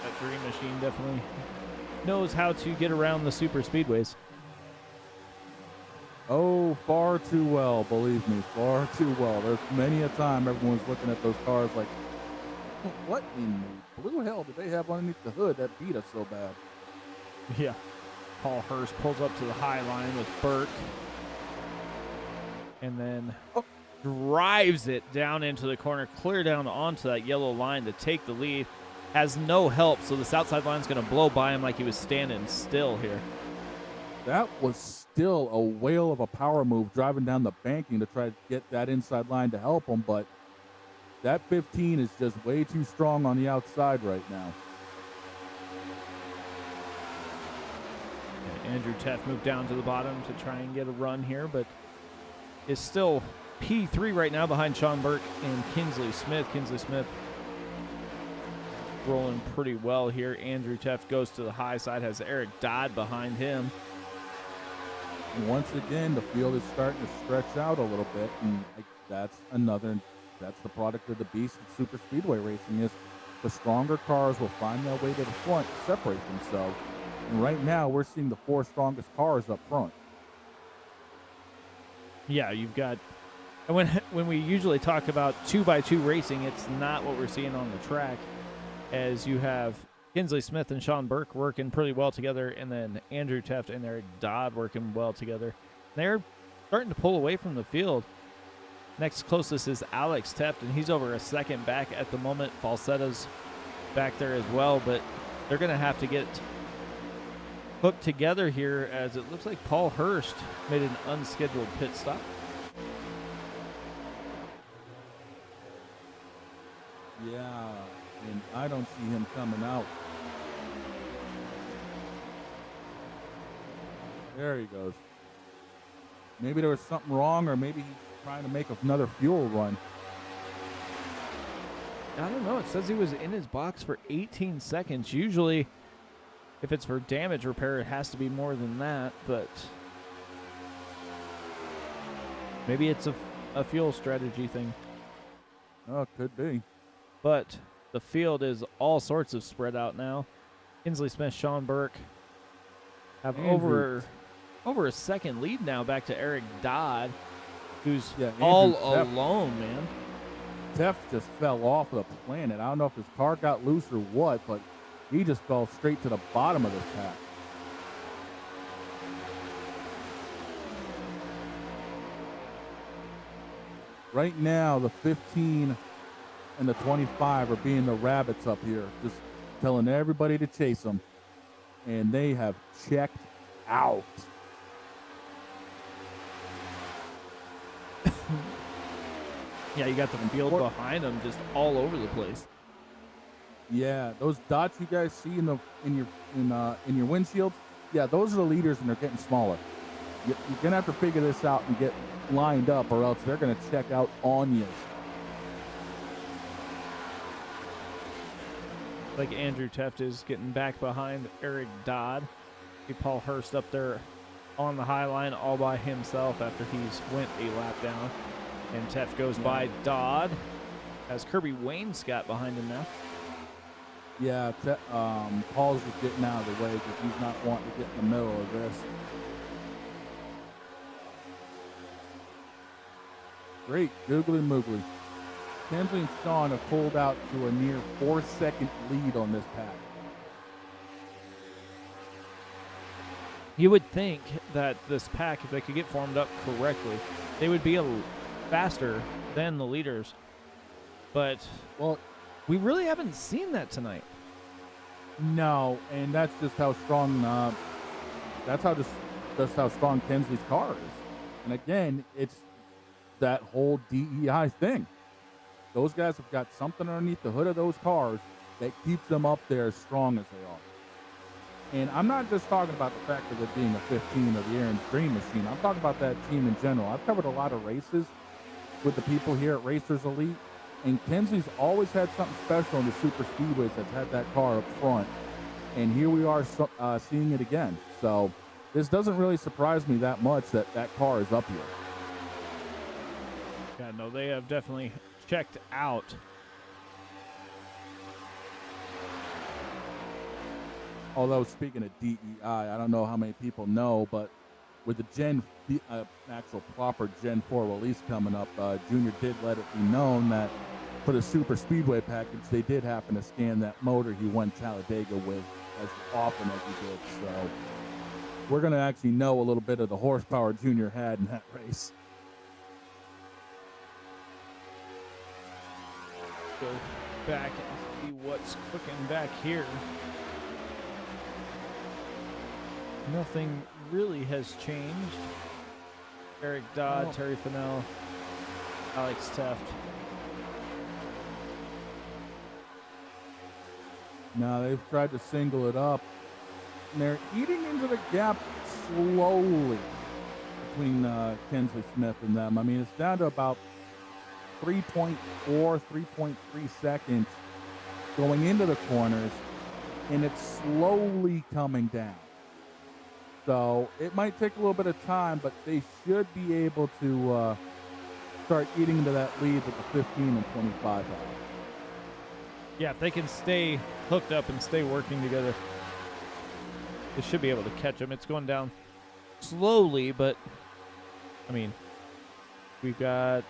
Speaker 2: That Dream Machine definitely knows how to get around the super speedways.
Speaker 3: Oh, far too well, believe me, far too well. There's many a time everyone's looking at those cars like, what in the blue hell did they have underneath the hood that beat us so bad?
Speaker 2: Yeah. Paul Hurst pulls up to the high line with Burke, and then drives it down into the corner, clear down onto that yellow line to take the lead. Has no help, so this outside line's going to blow by him like he was standing still here.
Speaker 3: That was still a whale of a power move driving down the banking to try to get that inside line to help him, but that 15 is just way too strong on the outside right now.
Speaker 2: Yeah, Andrew Teft moved down to the bottom to try and get a run here, but is still P3 right now behind Sean Burke and Kinsley Smith. Kinsley Smith rolling pretty well here. Andrew Teft goes to the high side, has Eric Dodd behind him.
Speaker 3: And once again, the field is starting to stretch out a little bit, and that's the product of the beast of super speedway racing is the stronger cars will find their way to the front to separate themselves. And right now, we're seeing the 4 strongest cars up front.
Speaker 2: Yeah, you've got, and when we usually talk about 2x2 racing, it's not what we're seeing on the track, as you have Kinsley Smith and Sean Burke working pretty well together, and then Andrew Teft and Eric Dodd working well together. They're starting to pull away from the field. Next closest is Alex Teft, and he's over a second back at the moment. Falsetta's back there as well, but they're going to have to get hooked together here, as it looks like Paul Hurst made an unscheduled pit stop.
Speaker 3: Yeah, and I don't see him coming out. There he goes. Maybe there was something wrong, or maybe he's trying to make another fuel run.
Speaker 2: I don't know. It says he was in his box for 18 seconds. Usually, if it's for damage repair, it has to be more than that, but maybe it's a fuel strategy thing.
Speaker 3: Oh, it could be.
Speaker 2: But the field is all sorts of spread out now. Kinsley Smith, Sean Burke have over a second lead now, back to Eric Dodd, who's all alone, man.
Speaker 3: Teft just fell off of the planet. I don't know if his car got loose or what, but he just fell straight to the bottom of this pack. Right now, the 15 and the 25 are being the rabbits up here, just telling everybody to chase them. And they have checked out.
Speaker 2: Yeah, you got the field behind them just all over the place.
Speaker 3: Yeah, those dots you guys see in your windshields, yeah, those are the leaders, and they're getting smaller. You're gonna have to figure this out and get lined up, or else they're gonna check out on you.
Speaker 2: Like Andrew Teft is getting back behind Eric Dodd. See Paul Hurst up there on the high line all by himself after he's went a lap down. And Teft goes by Dodd, as Kirby Wainscott behind him now.
Speaker 3: Yeah, Paul's just getting out of the way because he's not wanting to get in the middle of this. Great, googly moogly. Kinsley and Sean have pulled out to a near 4-second lead on this pack.
Speaker 2: You would think that this pack, if they could get formed up correctly, they would be faster than the leaders. But, well, we really haven't seen that tonight.
Speaker 3: No, and that's just how strong. That's how just how strong Kensley's car is. And again, it's that whole DEI thing. Those guys have got something underneath the hood of those cars that keeps them up there as strong as they are. And I'm not just talking about the fact of it being a 15 or the Aaron's Dream Machine. I'm talking about that team in general. I've covered a lot of races with the people here at Racers Elite, and Kensley's always had something special in the super speedways that's had that car up front. And here we are seeing it again. So this doesn't really surprise me that much that that car is up here.
Speaker 2: Yeah, no, they have definitely checked out.
Speaker 3: Although, speaking of DEI, I don't know how many people know, but with the actual proper Gen 4 release coming up, Junior did let it be known that for the Super Speedway package, they did happen to scan that motor he went Talladega with as often as he did. So we're going to actually know a little bit of the horsepower Junior had in that race.
Speaker 2: Go back and see what's cooking back here. Nothing really has changed. Eric Dodd, Terry Fennell, Alex Teft.
Speaker 3: Now they've tried to single it up, and they're eating into the gap slowly between Kensley Smith and them. I mean, it's down to about 3.4, 3.3 seconds going into the corners, and it's slowly coming down. So it might take a little bit of time, but they should be able to start eating into that lead that the 15 and 25 have.
Speaker 2: Yeah, if they can stay hooked up and stay working together, they should be able to catch them. It's going down slowly, but, I mean, we've got...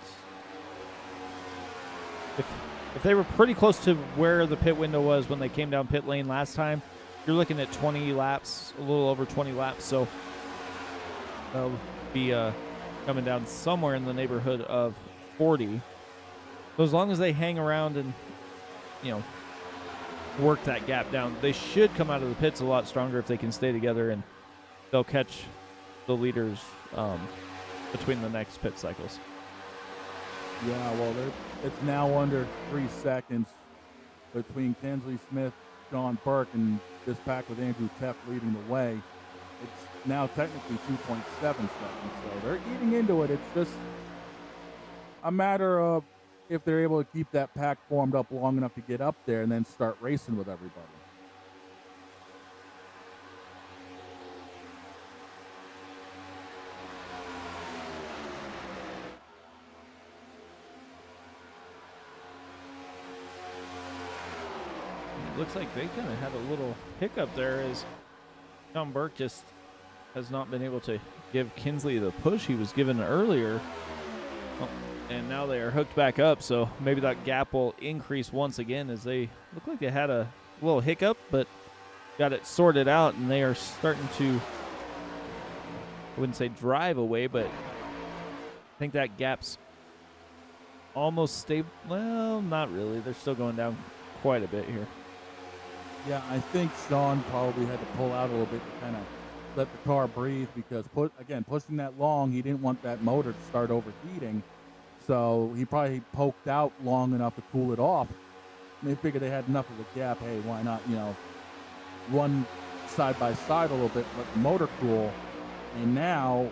Speaker 2: If they were pretty close to where the pit window was when they came down pit lane last time, you're looking at 20 laps, a little over 20 laps, so they'll be coming down somewhere in the neighborhood of 40. So as long as they hang around and, you know, work that gap down, they should come out of the pits a lot stronger if they can stay together, and they'll catch the leaders between the next pit cycles.
Speaker 3: Yeah, well, it's now under 3 seconds between Kensley Smith, John Burke, and this pack with Andrew Teff leading the way. It's now technically 2.7 seconds, so they're eating into it. It's just a matter of if they're able to keep that pack formed up long enough to get up there and then start racing with everybody.
Speaker 2: Looks like they kind of had a little hiccup there as John Burke just has not been able to give Kinsley the push he was given earlier. Oh, and now they are hooked back up, so maybe that gap will increase once again as they look like they had a little hiccup, but got it sorted out, and they are starting to, I wouldn't say drive away, but I think that gap's almost stable. Well, not really. They're still going down quite a bit here.
Speaker 3: Yeah, I think Sean probably had to pull out a little bit to kind of let the car breathe because, pushing that long, he didn't want that motor to start overheating. So he probably poked out long enough to cool it off. And they figured they had enough of a gap. Hey, why not, run side by side a little bit, let the motor cool. And now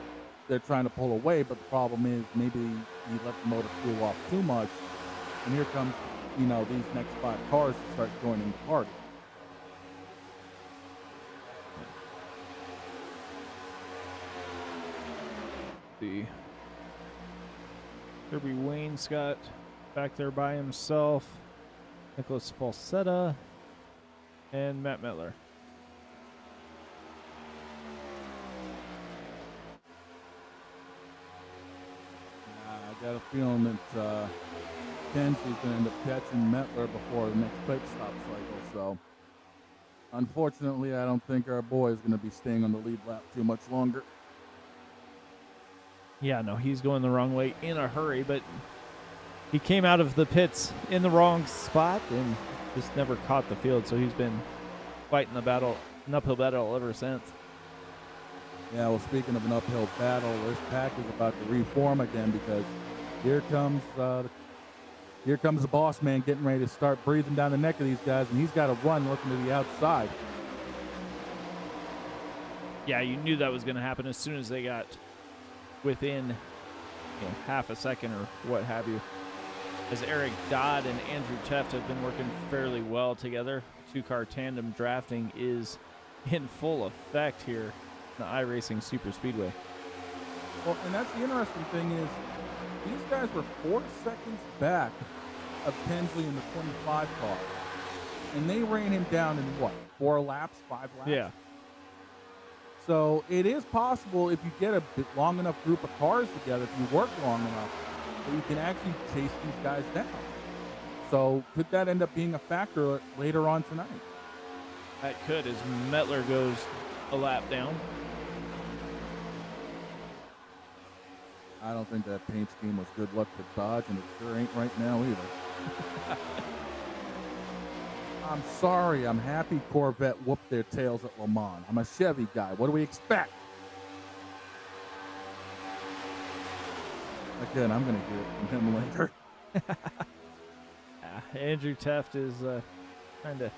Speaker 3: they're trying to pull away, but the problem is maybe he let the motor cool off too much. And here comes, these next 5 cars to start joining the party.
Speaker 2: Kirby Wainscott back there by himself, Nicholas Falsetta, and Matt Mettler.
Speaker 3: I got a feeling that Kensley's going to end up catching Mettler before the next pit stop cycle. So, unfortunately, I don't think our boy is going to be staying on the lead lap too much longer.
Speaker 2: Yeah, no, he's going the wrong way in a hurry, but he came out of the pits in the wrong spot and just never caught the field, so he's been fighting an uphill battle ever since.
Speaker 3: Yeah, well, speaking of an uphill battle, this pack is about to reform again because here comes the boss man getting ready to start breathing down the neck of these guys, and he's got to run looking to the outside.
Speaker 2: Yeah, you knew that was going to happen as soon as they got within half a second or what have you. As Eric Dodd and Andrew Teft have been working fairly well together. Two-car tandem drafting is in full effect here in the iRacing Superspeedway.
Speaker 3: Well, and that's the interesting thing is these guys were 4 seconds back of Tinsley in the 25 car. And they ran him down in what, 4 laps, 5 laps?
Speaker 2: Yeah.
Speaker 3: So it is possible if you get a long enough group of cars together, if you work long enough, that you can actually chase these guys down. So could that end up being a factor later on tonight?
Speaker 2: That could, as Mettler goes a lap down.
Speaker 3: I don't think that paint scheme was good luck for Dodge, and it sure ain't right now either. I'm sorry. I'm happy Corvette whooped their tails at Le Mans. I'm a Chevy guy. What do we expect? Again, I'm going to get it from him later.
Speaker 2: Andrew Teft is trying to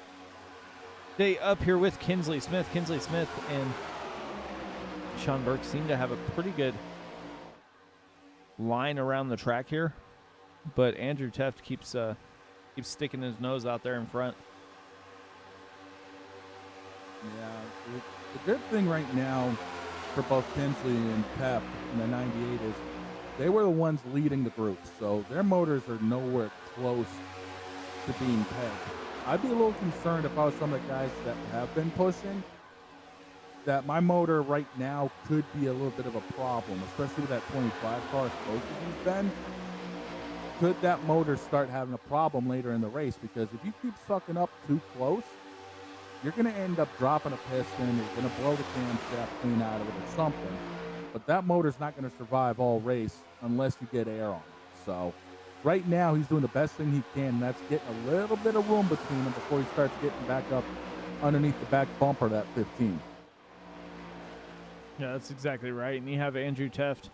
Speaker 2: stay up here with Kinsley Smith. Kinsley Smith and Sean Burke seem to have a pretty good line around the track here, but Andrew Teft keeps sticking his nose out there in front.
Speaker 3: Yeah, the good thing right now for both Tinsley and Teft in the 98 is they were the ones leading the group, so their motors are nowhere close to being pegged. I'd be a little concerned if I was some of the guys that have been pushing, that my motor right now could be a little bit of a problem, especially with that 25 car as close as he's been. Could that motor start having a problem later in the race? Because if you keep sucking up too close, you're going to end up dropping a piston, you're going to blow the camshaft clean out of it or something. But that motor's not going to survive all race unless you get air on it. So right now he's doing the best thing he can, and that's getting a little bit of room between them before he starts getting back up underneath the back bumper of that 15.
Speaker 2: Yeah, that's exactly right. And you have Andrew Teft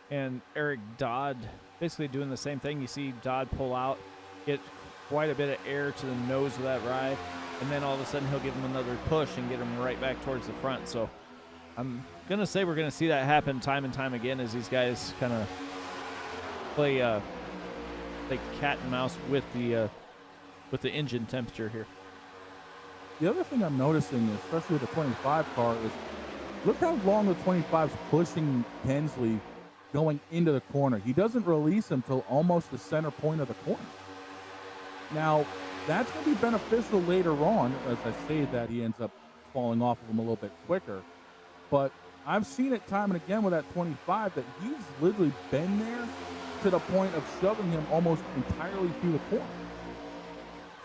Speaker 2: and Eric Dodd basically doing the same thing. You see Dodd pull out, get quite a bit of air to the nose of that ride, and then all of a sudden he'll give him another push and get him right back towards the front. So I'm going to say we're going to see that happen time and time again as these guys kind of play like cat and mouse with the engine temperature here.
Speaker 3: The other thing I'm noticing, especially with the 25 car, is look how long the 25's pushing Tinsley going into the corner. He doesn't release him till almost the center point of the corner. Now, that's going to be beneficial later on, as I say that he ends up falling off of him a little bit quicker. But I've seen it time and again with that 25 that he's literally been there to the point of shoving him almost entirely through the corner.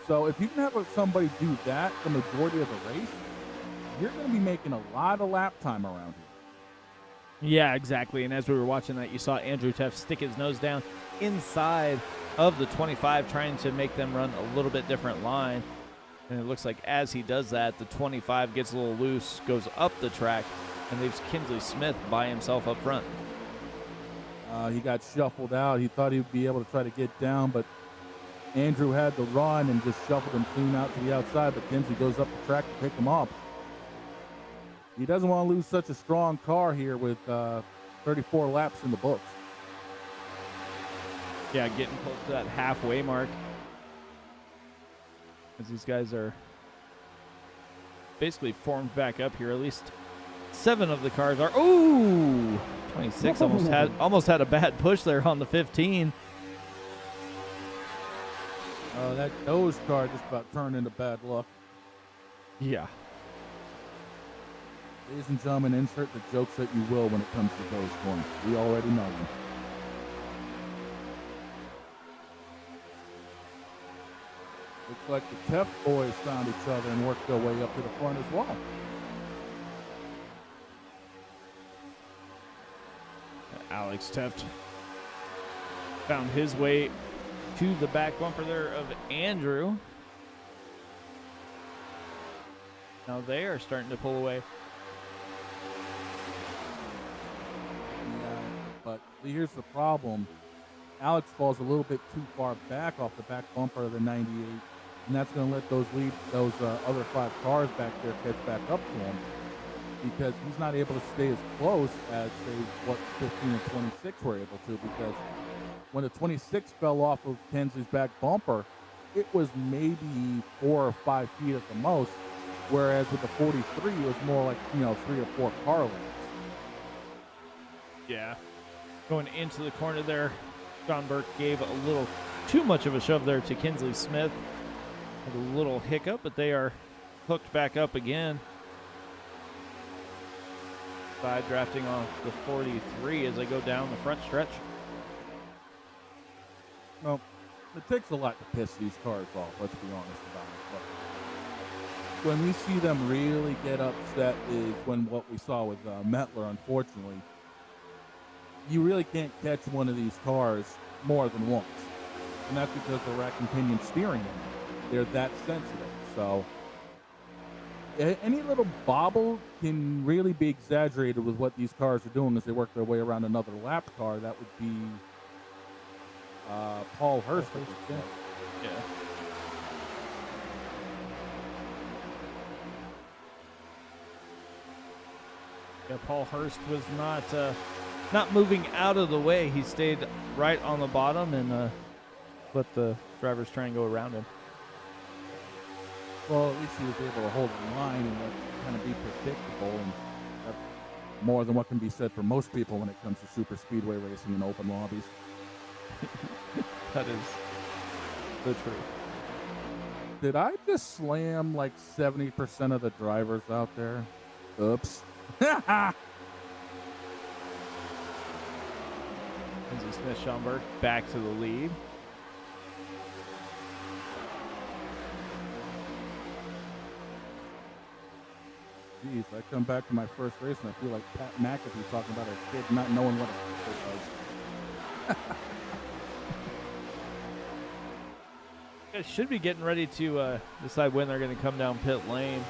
Speaker 3: So if you can have somebody do that the majority of the race, you're going to be making a lot of lap time around here.
Speaker 2: Yeah, exactly. And as we were watching that, you saw Andrew Teft stick his nose down inside of the 25, trying to make them run a little bit different line. And it looks like as he does that, the 25 gets a little loose, goes up the track, and leaves Kinsley Smith by himself up front.
Speaker 3: He got shuffled out. He thought he'd be able to try to get down, but Andrew had to run and just shuffled him clean out to the outside, but Kinsley goes up the track to pick him up. He doesn't want to lose such a strong car here with 34 laps in the books.
Speaker 2: Yeah, getting close to that halfway mark. As these guys are basically formed back up here. At least 7 of the cars are. Ooh! 26 almost had a bad push there on the 15.
Speaker 3: That nose car just about turned into bad luck.
Speaker 2: Yeah.
Speaker 3: Ladies and gentlemen, insert the jokes that you will when it comes to those corners. We already know them. Looks like the Teft boys found each other and worked their way up to the front as well.
Speaker 2: Alex Teft found his way to the back bumper there of Andrew. Now they are starting to pull away.
Speaker 3: Yeah, but here's the problem. Alex falls a little bit too far back off the back bumper of the 98, and that's going to let those other 5 cars back there catch back up to him, because he's not able to stay as close as, say, what 15 and 26 were able to, because when the 26 fell off of Kenzie's back bumper, it was maybe 4 or 5 feet at the most, whereas with the 43, it was more like, 3 or 4 car lengths.
Speaker 2: Yeah. Going into the corner there, John Burke gave a little too much of a shove there to Kinsley Smith. Had a little hiccup, but they are hooked back up again. Side drafting off the 43 as they go down the front stretch.
Speaker 3: Well, it takes a lot to piss these cars off, let's be honest about it. But when we see them really get upset is when what we saw with Mettler, unfortunately. You really can't catch one of these cars more than once. And that's because of the rack and pinion steering in them. They're that sensitive. So any little bobble can really be exaggerated with what these cars are doing as they work their way around another lap car. That would be Paul Hurst.
Speaker 2: Yeah. Yeah, Paul Hurst was not moving out of the way. He stayed right on the bottom and let the drivers try and go around him.
Speaker 3: Well, at least he was able to hold the line and kind of be predictable, and that's more than what can be said for most people when it comes to super speedway racing in open lobbies.
Speaker 2: That is the truth.
Speaker 3: Did I just slam like 70% of the drivers out there? Oops.
Speaker 2: Lindsey Smith, Schomburg back to the lead.
Speaker 3: Jeez, I come back to my first race and I feel like Pat McAfee talking about a kid not knowing what a kid was.
Speaker 2: You guys should be getting ready to decide when they're going to come down pit lane.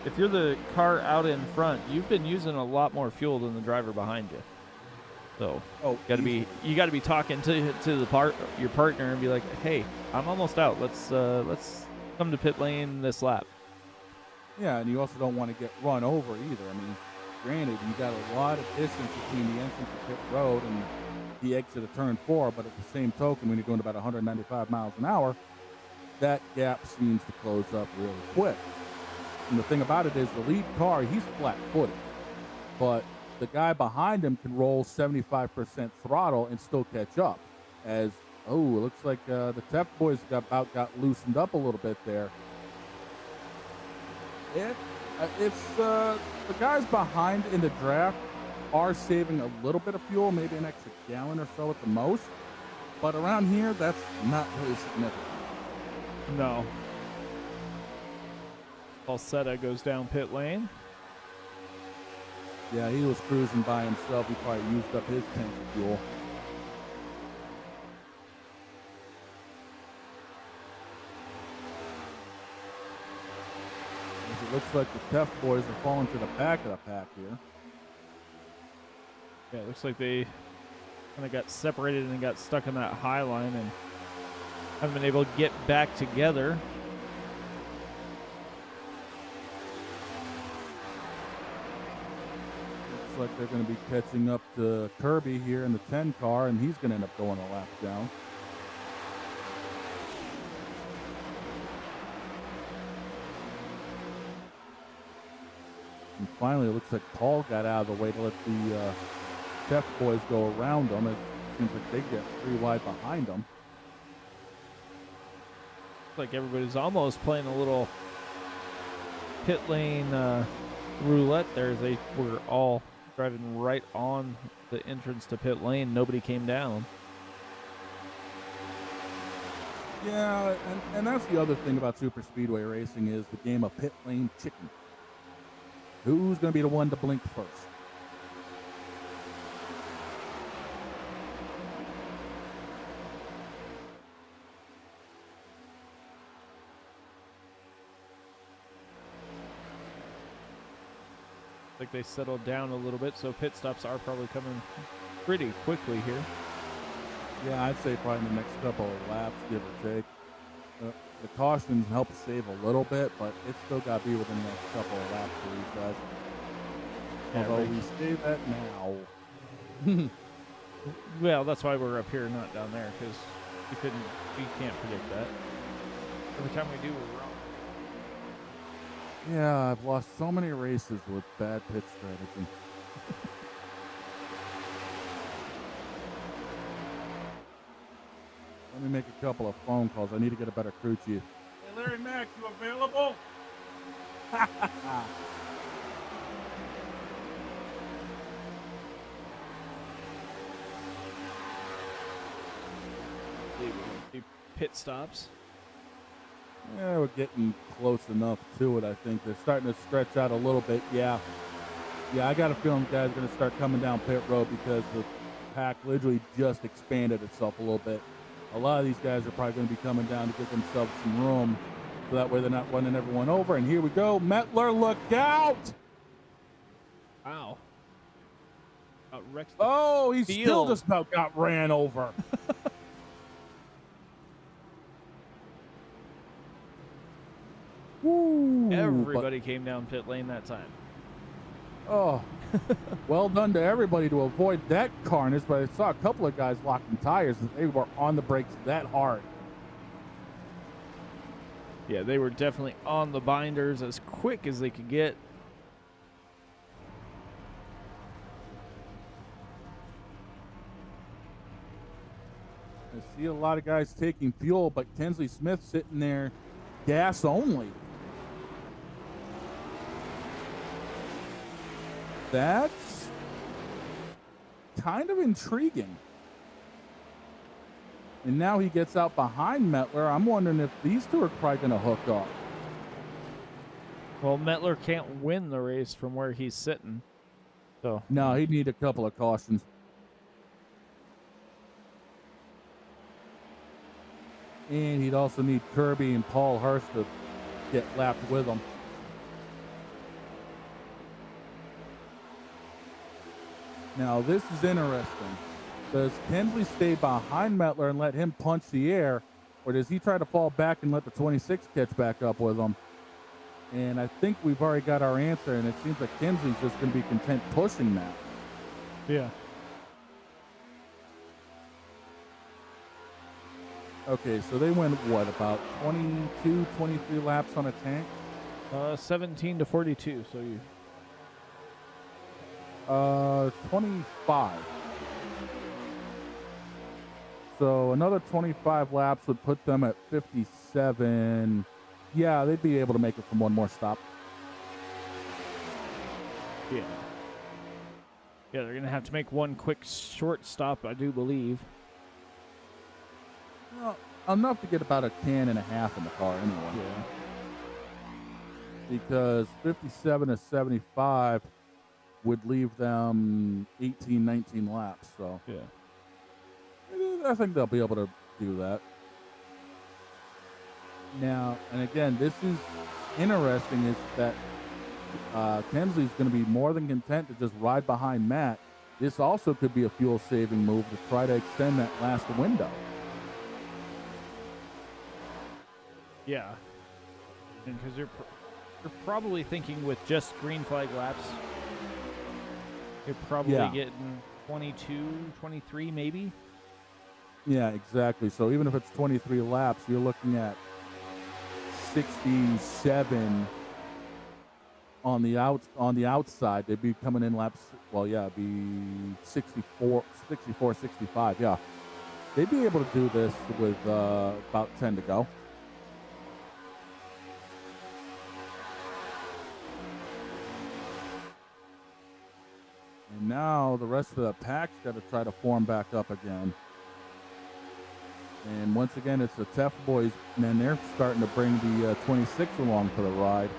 Speaker 2: If you're the car out in front, you've been using a lot more fuel than the driver behind you. So you got to be talking to your partner and be like, "Hey, I'm almost out. Let's come to pit lane this lap."
Speaker 3: Yeah, and you also don't want to get run over either. I mean, granted, you got a lot of distance between the entrance to pit road and the exit of turn 4, but at the same token, when you're going about 195 miles an hour, that gap seems to close up really quick. And the thing about it is the lead car, he's flat-footed, but the guy behind him can roll 75% throttle and still catch up. As, it looks like the Tef boys got loosened up a little bit there. It's the guys behind in the draft are saving a little bit of fuel, maybe an extra gallon or so at the most. But around here, that's not really significant.
Speaker 2: No. Falsetta goes down pit lane.
Speaker 3: Yeah, he was cruising by himself. He probably used up his tank of fuel. It looks like the Tef boys are falling to the back of the pack here.
Speaker 2: Yeah, it looks like they kind of got separated and got stuck in that high line and haven't been able to get back together.
Speaker 3: Looks like they're going to be catching up to Kirby here in the 10 car, and he's going to end up going a lap down. And finally, it looks like Paul got out of the way to let the Tef boys go around them. It seems like they get 3 wide behind them.
Speaker 2: Looks like everybody's almost playing a little pit lane roulette there. They were all driving right on the entrance to pit lane. Nobody came down.
Speaker 3: Yeah, and that's the other thing about super speedway racing is the game of pit lane chicken. Who's going to be the one to blink first?
Speaker 2: Like they settled down a little bit, so pit stops are probably coming pretty quickly here.
Speaker 3: Yeah, I'd say probably in the next couple of laps, give or take. The cautions help save a little bit, but it's still got to be within the next couple of laps for these guys.
Speaker 2: Yeah,
Speaker 3: Although
Speaker 2: right.
Speaker 3: we say that now.
Speaker 2: Well, that's why we're up here, not down there, because we can't predict that. Every time we do, we're wrong.
Speaker 3: Yeah, I've lost so many races with bad pit strategy. Let me make a couple of phone calls. I need to get a better crew chief. Hey, Larry Mack, you available?
Speaker 2: The pit stops.
Speaker 3: Yeah, we're getting close enough to it, I think. They're starting to stretch out a little bit. Yeah, I got a feeling guys are going to start coming down pit road because the pack literally just expanded itself a little bit. A lot of these guys are probably going to be coming down to give themselves some room so that way they're not running everyone over. And here we go. Mettler, look out!
Speaker 2: Wow.
Speaker 3: Oh, he still just about got ran over. Woo,
Speaker 2: Everybody came down pit lane that time.
Speaker 3: Oh, well done to everybody to avoid that carnage, but I saw a couple of guys locking tires and they were on the brakes that hard.
Speaker 2: Yeah, they were definitely on the binders as quick as they could get.
Speaker 3: I see a lot of guys taking fuel, but Kensley Smith sitting there gas only. That's kind of intriguing. And now he gets out behind Mettler. I'm wondering if these two are probably going to hook up.
Speaker 2: Well, Mettler can't win the race from where he's sitting. So
Speaker 3: no, he'd need a couple of cautions. And he'd also need Kirby and Paul Hurst to get lapped with him. Now, this is interesting. Does Kensley stay behind Mettler and let him punch the air, or does he try to fall back and let the 26 catch back up with him? And I think we've already got our answer, and it seems like Kensley's just going to be content pushing that.
Speaker 2: Yeah.
Speaker 3: Okay, so they went, what, about 22, 23 laps on a tank?
Speaker 2: 17 to 42, so you...
Speaker 3: 25. So another 25 laps would put them at 57. Yeah, they'd be able to make it from one more stop.
Speaker 2: Yeah. Yeah, they're going to have to make one quick short stop, I do believe.
Speaker 3: Well, enough to get about a can and a half in the car anyway.
Speaker 2: Yeah.
Speaker 3: Because 57 to 75 would leave them 18, 19 laps. So
Speaker 2: yeah,
Speaker 3: I think they'll be able to do that. Now, and again, this is interesting is that Kensley's going to be more than content to just ride behind Matt. This also could be a fuel-saving move to try to extend that last window.
Speaker 2: Yeah. And because you're probably thinking with just green flag laps, you're probably getting 22, 23 maybe.
Speaker 3: Yeah, exactly. So even if it's 23 laps, you're looking at 67 on the outside. They'd be coming in laps. Well, yeah, it'd be 64, 65. Yeah, they'd be able to do this with about 10 to go. And now the rest of the pack's got to try to form back up again. And once again, it's the Tef boys, and they're starting to bring the 26 along for the ride.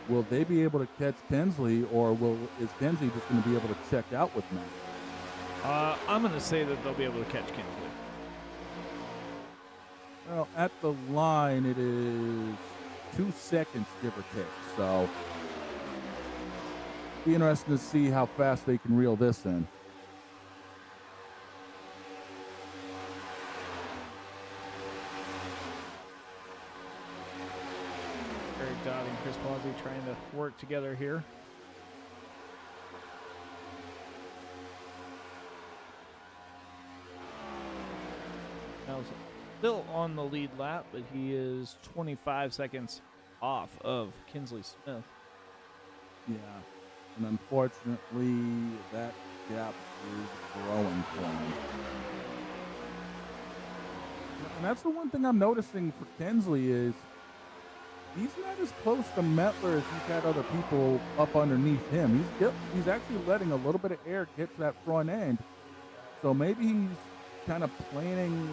Speaker 3: Will they be able to catch Kensley, or is Kensley just going to be able to check out with Matt?
Speaker 2: I'm going to say that they'll be able to catch Kensley.
Speaker 3: Well, at the line, it is 2 seconds, give or take. So Be interesting to see how fast they can reel this in.
Speaker 2: Eric Dodd and Chris Blasey trying to work together here. Now still on the lead lap, but he is 25 seconds off of Kinsley Smith.
Speaker 3: Yeah. And unfortunately, that gap is growing for him. And that's the one thing I'm noticing for Kinsley is he's not as close to Mettler as he's had other people up underneath him. He's actually letting a little bit of air get to that front end. So maybe he's kind of planning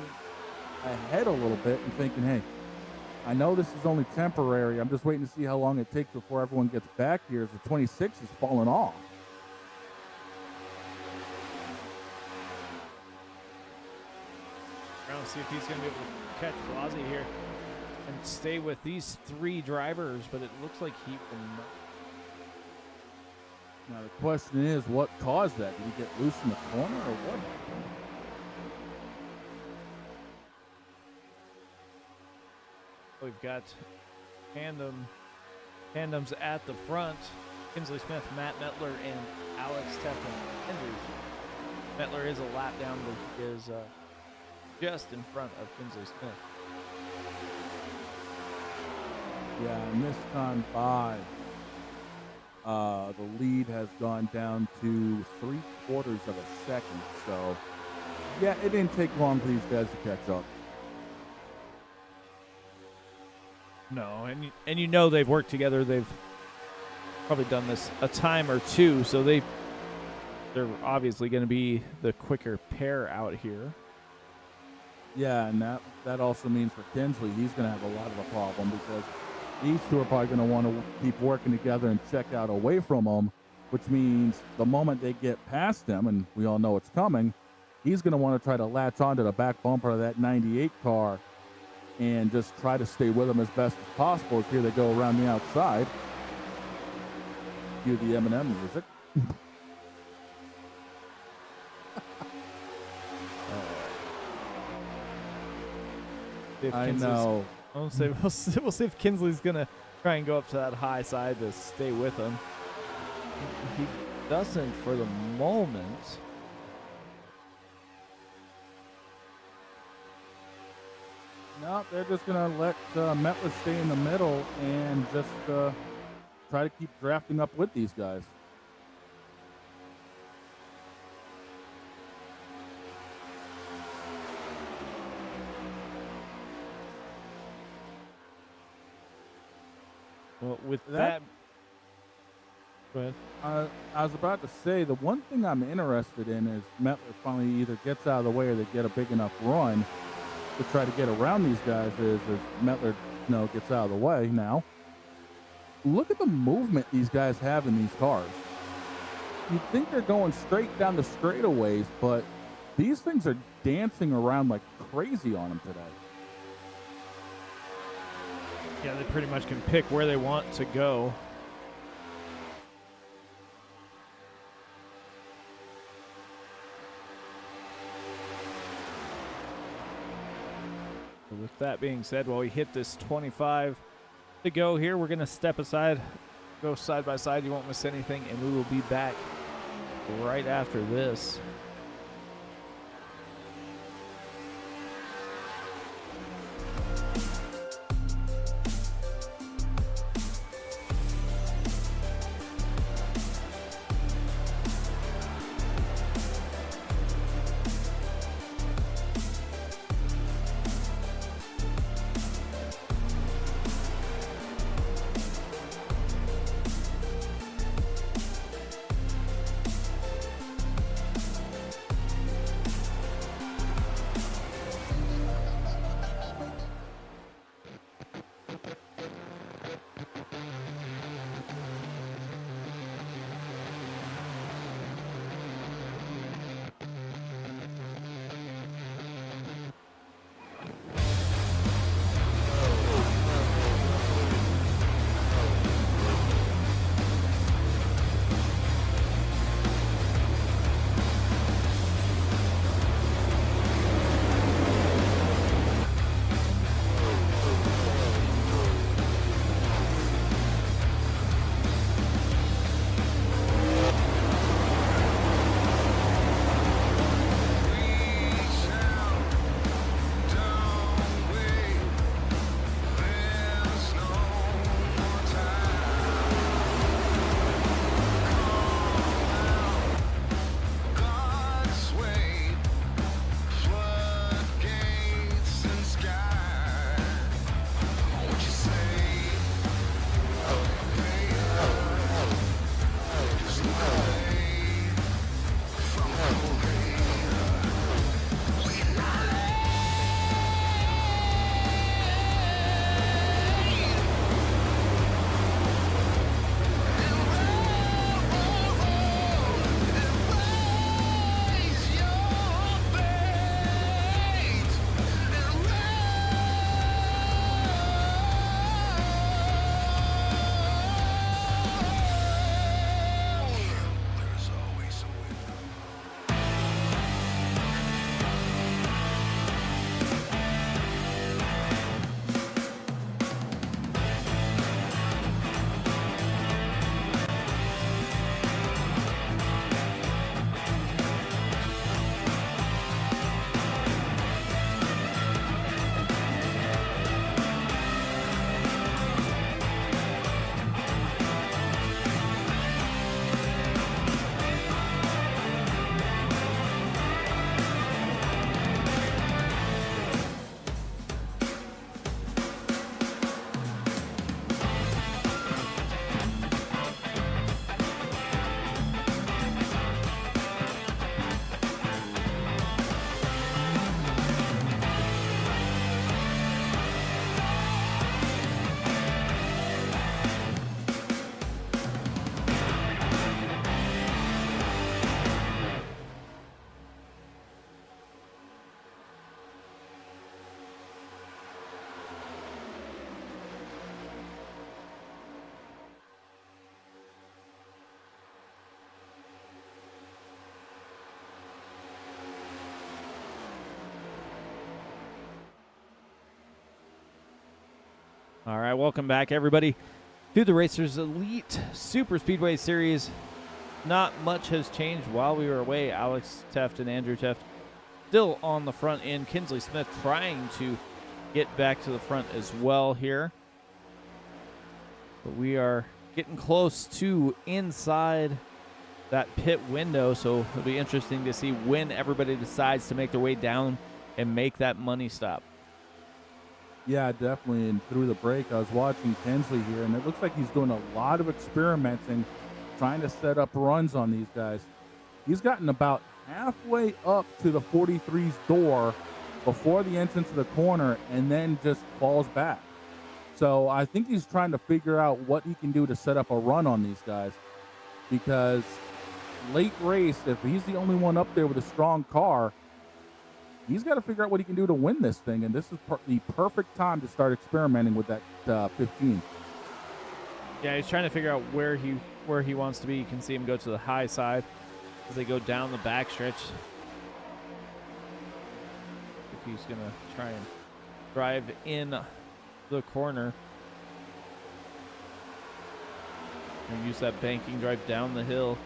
Speaker 3: ahead a little bit and thinking, hey, I know this is only temporary. I'm just waiting to see how long it takes before everyone gets back here as the 26 is falling off.
Speaker 2: Trying to see if he's going to be able to catch Blasey here and stay with these three drivers, but it looks like he will not.
Speaker 3: Now the question is, what caused that? Did he get loose in the corner or what happened?
Speaker 2: We've got tandems at the front. Kinsley Smith, Matt Mettler, and Alex Tefton Andrews. Mettler is a lap down, but he is just in front of Kinsley Smith.
Speaker 3: Yeah, and this time by the lead has gone down to 3/4 of a second. So, yeah, it didn't take long for these guys to catch up.
Speaker 2: No, and you know they've worked together. They've probably done this a time or two, so they're obviously going to be the quicker pair out here.
Speaker 3: Yeah, and that also means for Kinsley, he's going to have a lot of a problem because these two are probably going to want to keep working together and check out away from him, which means the moment they get past him, and we all know it's coming, he's going to want to try to latch onto the back bumper of that 98 car and just try to stay with them as best as possible. As here they go around the outside. Cue the Eminem music. I know.
Speaker 2: We'll see if Kinsley's going to try and go up to that high side to stay with him. He doesn't for the moment.
Speaker 3: No, they're just going to let Mettler stay in the middle and just try to keep drafting up with these guys.
Speaker 2: Well, with that go ahead.
Speaker 3: I was about to say, the one thing I'm interested in is Mettler finally either gets out of the way or they get a big enough run to try to get around these guys as Mettler, gets out of the way now. Look at the movement these guys have in these cars. You'd think they're going straight down the straightaways, but these things are dancing around like crazy on them today.
Speaker 2: Yeah, they pretty much can pick where they want to go. So with that being said, while we hit this 25 to go here, we're going to step aside, go side by side. You won't miss anything, and we will be back right after this. All right, welcome back, everybody, to the Racers Elite Super Speedway Series. Not much has changed while we were away. Alex Teft and Andrew Teft still on the front end. Kinsley Smith trying to get back to the front as well here. But we are getting close to inside that pit window, so it'll be interesting to see when everybody decides to make their way down and make that money stop.
Speaker 3: Yeah, definitely. And through the break, I was watching Kinsley here, and it looks like he's doing a lot of experimenting, trying to set up runs on these guys. He's gotten about halfway up to the 43's door before the entrance of the corner and then just falls back. So I think he's trying to figure out what he can do to set up a run on these guys, because late race, if he's the only one up there with a strong car, he's got to figure out what he can do to win this thing, and this is the perfect time to start experimenting with that 15.
Speaker 2: Yeah, he's trying to figure out where he wants to be. You can see him go to the high side as they go down the backstretch. If he's going to try and drive in the corner and use that banking drive down the hill.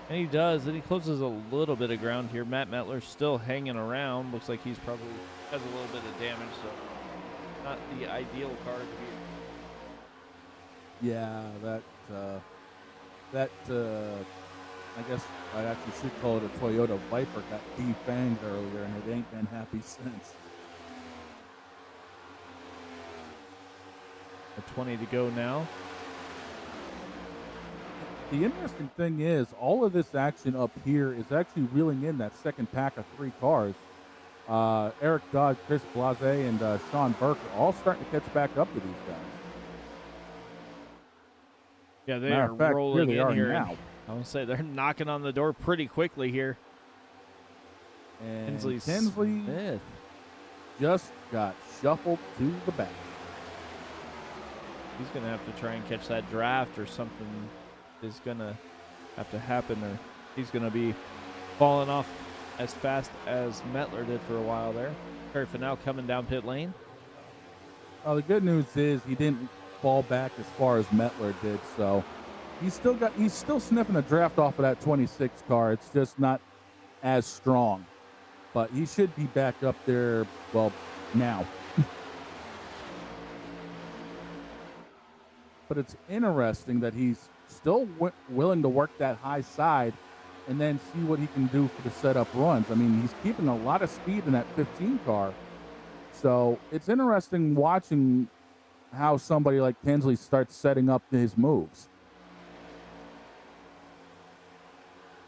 Speaker 2: And he does, and he closes a little bit of ground here. Matt Metler's still hanging around. Looks like he's probably has a little bit of damage, so not the ideal car to be.
Speaker 3: Yeah, I guess I actually should call it a Toyota Viper, got defanged earlier, and it ain't been happy since.
Speaker 2: A 20 to go now.
Speaker 3: The interesting thing is, all of this action up here is actually reeling in that second pack of 3 cars. Eric Dodd, Chris Blase, and Sean Burke are all starting to catch back up to these guys.
Speaker 2: Yeah, they are rolling in here.
Speaker 3: Now.
Speaker 2: I want to say they're knocking on the door pretty quickly here.
Speaker 3: And
Speaker 2: Kinsley
Speaker 3: Smith just got shuffled to the back.
Speaker 2: He's going to have to try and catch that draft, or something is going to have to happen, or he's going to be falling off as fast as Metler did for a while there. Terry Fennell coming down pit lane.
Speaker 3: The good news is he didn't fall back as far as Metler did, so he's still sniffing a draft off of that 26 car. It's just not as strong, but he should be back up there, well, now. But it's interesting that he's still willing to work that high side and then see what he can do for the setup runs. I mean, he's keeping a lot of speed in that 15 car. So it's interesting watching how somebody like Kinsley starts setting up his moves.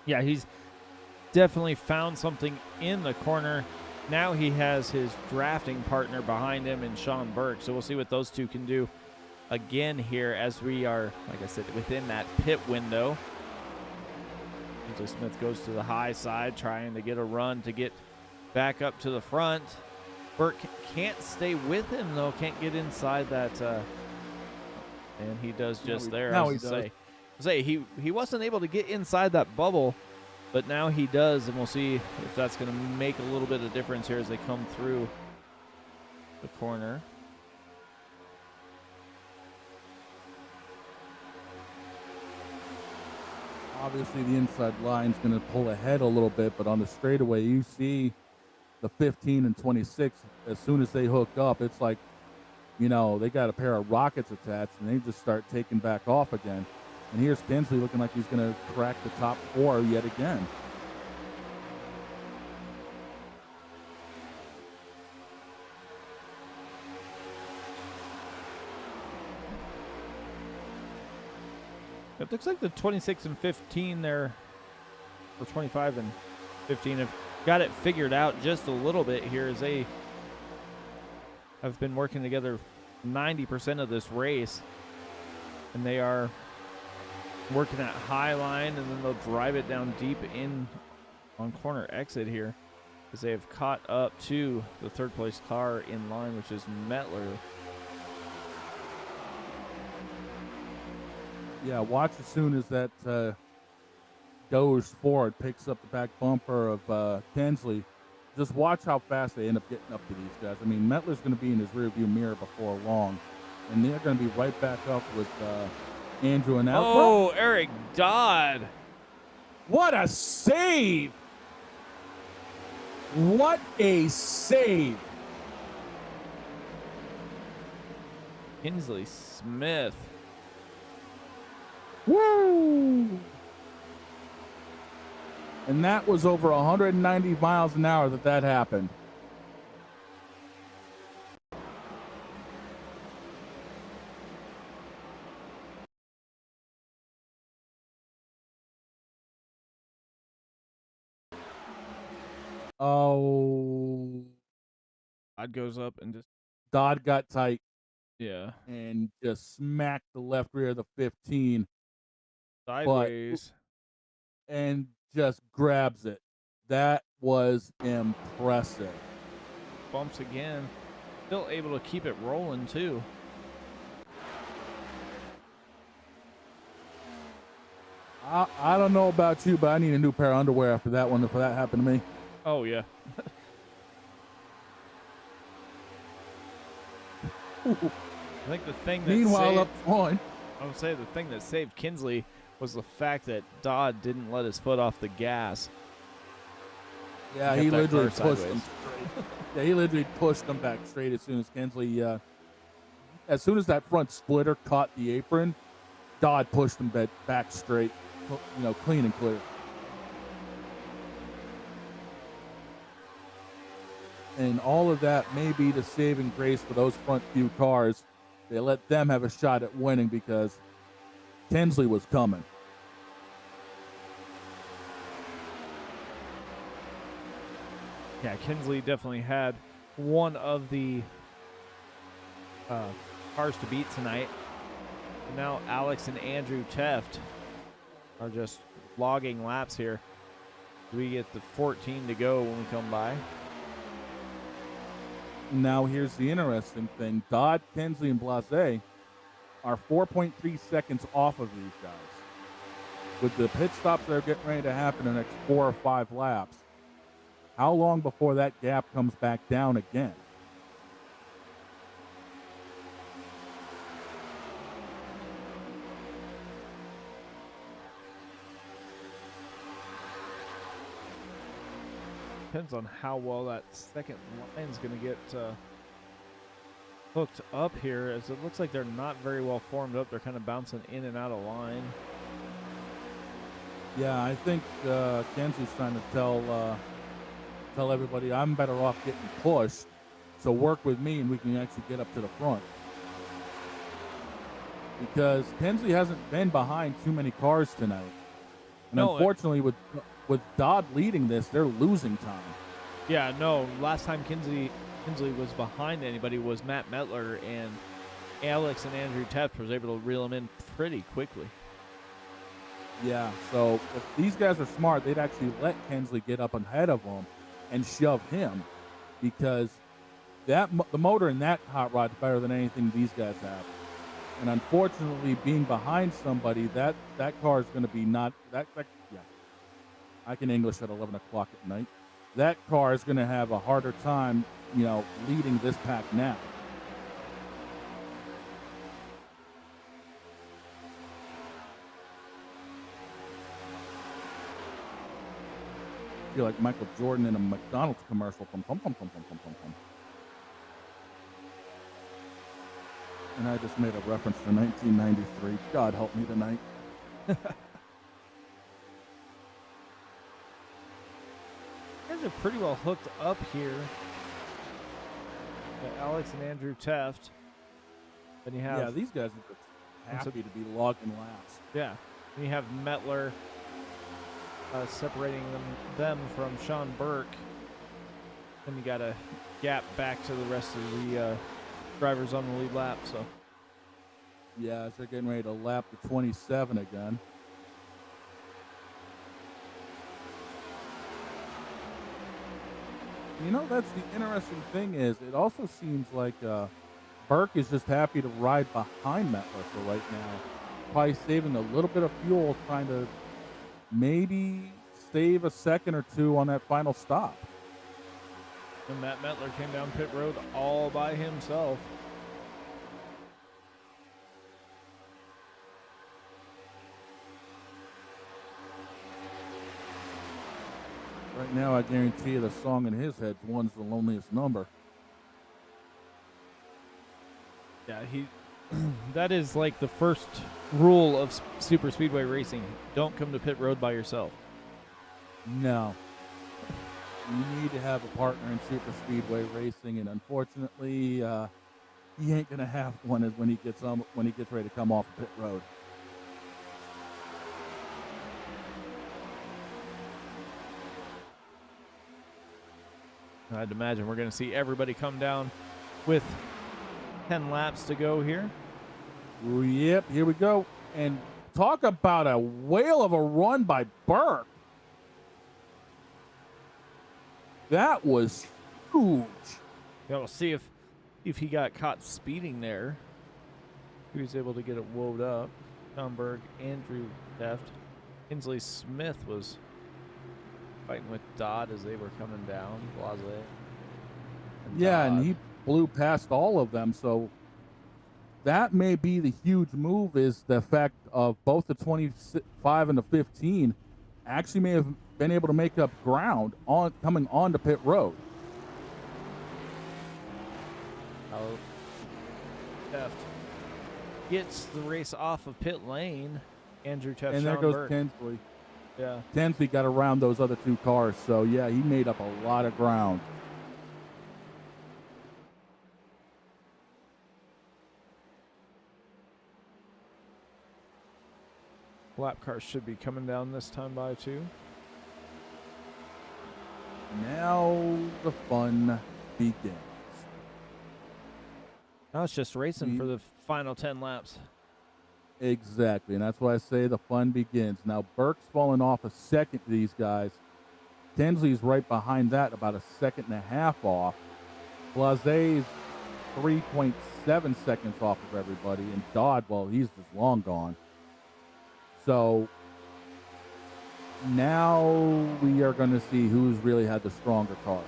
Speaker 2: Yeah, he's definitely found something in the corner. Now he has his drafting partner behind him in Sean Burke. So we'll see what those two can do again here as we are, like I said, within that pit window. Kinsley Smith goes to the high side, trying to get a run to get back up to the front. Burke can't stay with him, though. Can't get inside that. And he does just there.
Speaker 3: Now he does.
Speaker 2: He wasn't able to get inside that bubble, but now he does, and we'll see if that's going to make a little bit of difference here as they come through the corner.
Speaker 3: Obviously, the inside line's going to pull ahead a little bit, but on the straightaway, you see the 15 and 26, as soon as they hook up, it's like, you know, they got a pair of rockets attached, and they just start taking back off again. And here's Kinsley looking like he's going to crack the top 4 yet again.
Speaker 2: It looks like the 26 and 15 there, or 25 and 15, have got it figured out just a little bit here, as they have been working together 90% of this race, and they are working that high line, and then they'll drive it down deep in on corner exit here, as they have caught up to the third place car in line, which is Metler.
Speaker 3: Yeah, watch as soon as that goes forward, picks up the back bumper of Kinsley. Just watch how fast they end up getting up to these guys. I mean, Metler's going to be in his rearview mirror before long. and they're going to be right back up with Andrew and Alex.
Speaker 2: Oh, Eric Dodd.
Speaker 3: What a save! What a save!
Speaker 2: Kinsley Smith.
Speaker 3: Woo! And that was over 190 miles an hour that happened. Oh,
Speaker 2: Dodd goes up and just,
Speaker 3: Dodd got tight
Speaker 2: yeah,
Speaker 3: and just smacked the left rear of the 15
Speaker 2: sideways.
Speaker 3: and just grabs it. That was impressive.
Speaker 2: Bumps again. Still able to keep it rolling, too.
Speaker 3: I don't know about you, but I need a new pair of underwear after that one if that happened to me.
Speaker 2: Oh, yeah. I think the thing that
Speaker 3: Meanwhile, up front,
Speaker 2: I would say the thing that saved Kinsley was the fact that Dodd didn't let his foot off the gas.
Speaker 3: yeah,
Speaker 2: Kept
Speaker 3: he
Speaker 2: that
Speaker 3: literally
Speaker 2: car
Speaker 3: pushed him straight. Yeah, he literally pushed him back straight as soon as Kinsley, as soon as that front splitter caught the apron, Dodd pushed him back straight, clean and clear. And all of that may be the saving grace for those front few cars. They let them have a shot at winning because Kinsley was coming.
Speaker 2: Yeah, Kinsley definitely had one of the cars to beat tonight. And now Alex and Andrew Teft are just logging laps here. We get the 14 to go when we come by.
Speaker 3: Now here's the interesting thing. Dodd, Kinsley, and Blase are 4.3 seconds off of these guys. With the pit stops that are getting ready to happen in the next 4 or 5 laps, how long before that gap comes back down again?
Speaker 2: Depends on how well that second line's going to get hooked up here, as it looks like they're not very well formed up. They're kind of bouncing in and out of line.
Speaker 3: Yeah, I think Kinsley's trying to tell everybody I'm better off getting pushed, so work with me and we can actually get up to the front. Because Kinsley hasn't been behind too many cars tonight. And unfortunately, with Dodd leading this, they're losing time.
Speaker 2: Yeah, no. Last time Kinsley was behind anybody was Matt Metler, and Alex and Andrew Teft was able to reel him in pretty quickly.
Speaker 3: Yeah, so if these guys are smart, they'd actually let Kinsley get up ahead of them and shove him, because the motor in that hot rod's better than anything these guys have. And unfortunately, being behind somebody, that car is going to be not that. Yeah, I can English at 11 o'clock at night. That car is going to have a harder time, leading this pack now. I feel like Michael Jordan in a McDonald's commercial. Pum, pum, pum, pum, pum, pum, pum, pum. And I just made a reference to 1993. God help me tonight.
Speaker 2: Guys are pretty well hooked up here. Alex and Andrew Teft. Then you have
Speaker 3: these guys are just happy to be logging laps.
Speaker 2: Yeah. Then you have Metler separating them from Sean Burke. Then you got a gap back to the rest of the drivers on the lead lap. So
Speaker 3: yeah, as they're getting ready to lap the 27 again. That's the interesting thing is it also seems like Burke is just happy to ride behind Metler for right now. Probably saving a little bit of fuel, trying to maybe save a second or two on that final stop.
Speaker 2: And Matt Metler came down pit road all by himself.
Speaker 3: Right now, I guarantee you the song in his head's One's the Loneliest Number.
Speaker 2: Yeah, that is like the first rule of super speedway racing. Don't come to pit road by yourself.
Speaker 3: No. You need to have a partner in super speedway racing, and unfortunately, he ain't gonna have one as when he gets ready to come off pit road.
Speaker 2: I'd imagine we're going to see everybody come down with 10 laps to go here.
Speaker 3: Yep, here we go. And talk about a whale of a run by Burke. That was huge.
Speaker 2: Yeah, we'll see if he got caught speeding there. He was able to get it woed up. Schomburg, Andrew Deft. Kinsley Smith was fighting with Dodd as they were coming down. Blase.
Speaker 3: Yeah, and he blew past all of them. So that may be the huge move, is the fact of both the 25 and the 15 actually may have been able to make up ground on coming onto pit road.
Speaker 2: Teft gets the race off of pit lane. Andrew Teft,
Speaker 3: and there goes Kinsley.
Speaker 2: Yeah.
Speaker 3: Kinsley got around those other two cars, so yeah, he made up a lot of ground.
Speaker 2: Lap cars should be coming down this time by too.
Speaker 3: Now the fun begins.
Speaker 2: Now it's just racing for the final 10 laps.
Speaker 3: Exactly, and that's why I say the fun begins. Now, Burke's falling off a second to these guys. Tinsley's right behind that, about a second and a half off. Blase's 3.7 seconds off of everybody, and Dodd, well, he's just long gone. So now we are going to see who's really had the stronger cars.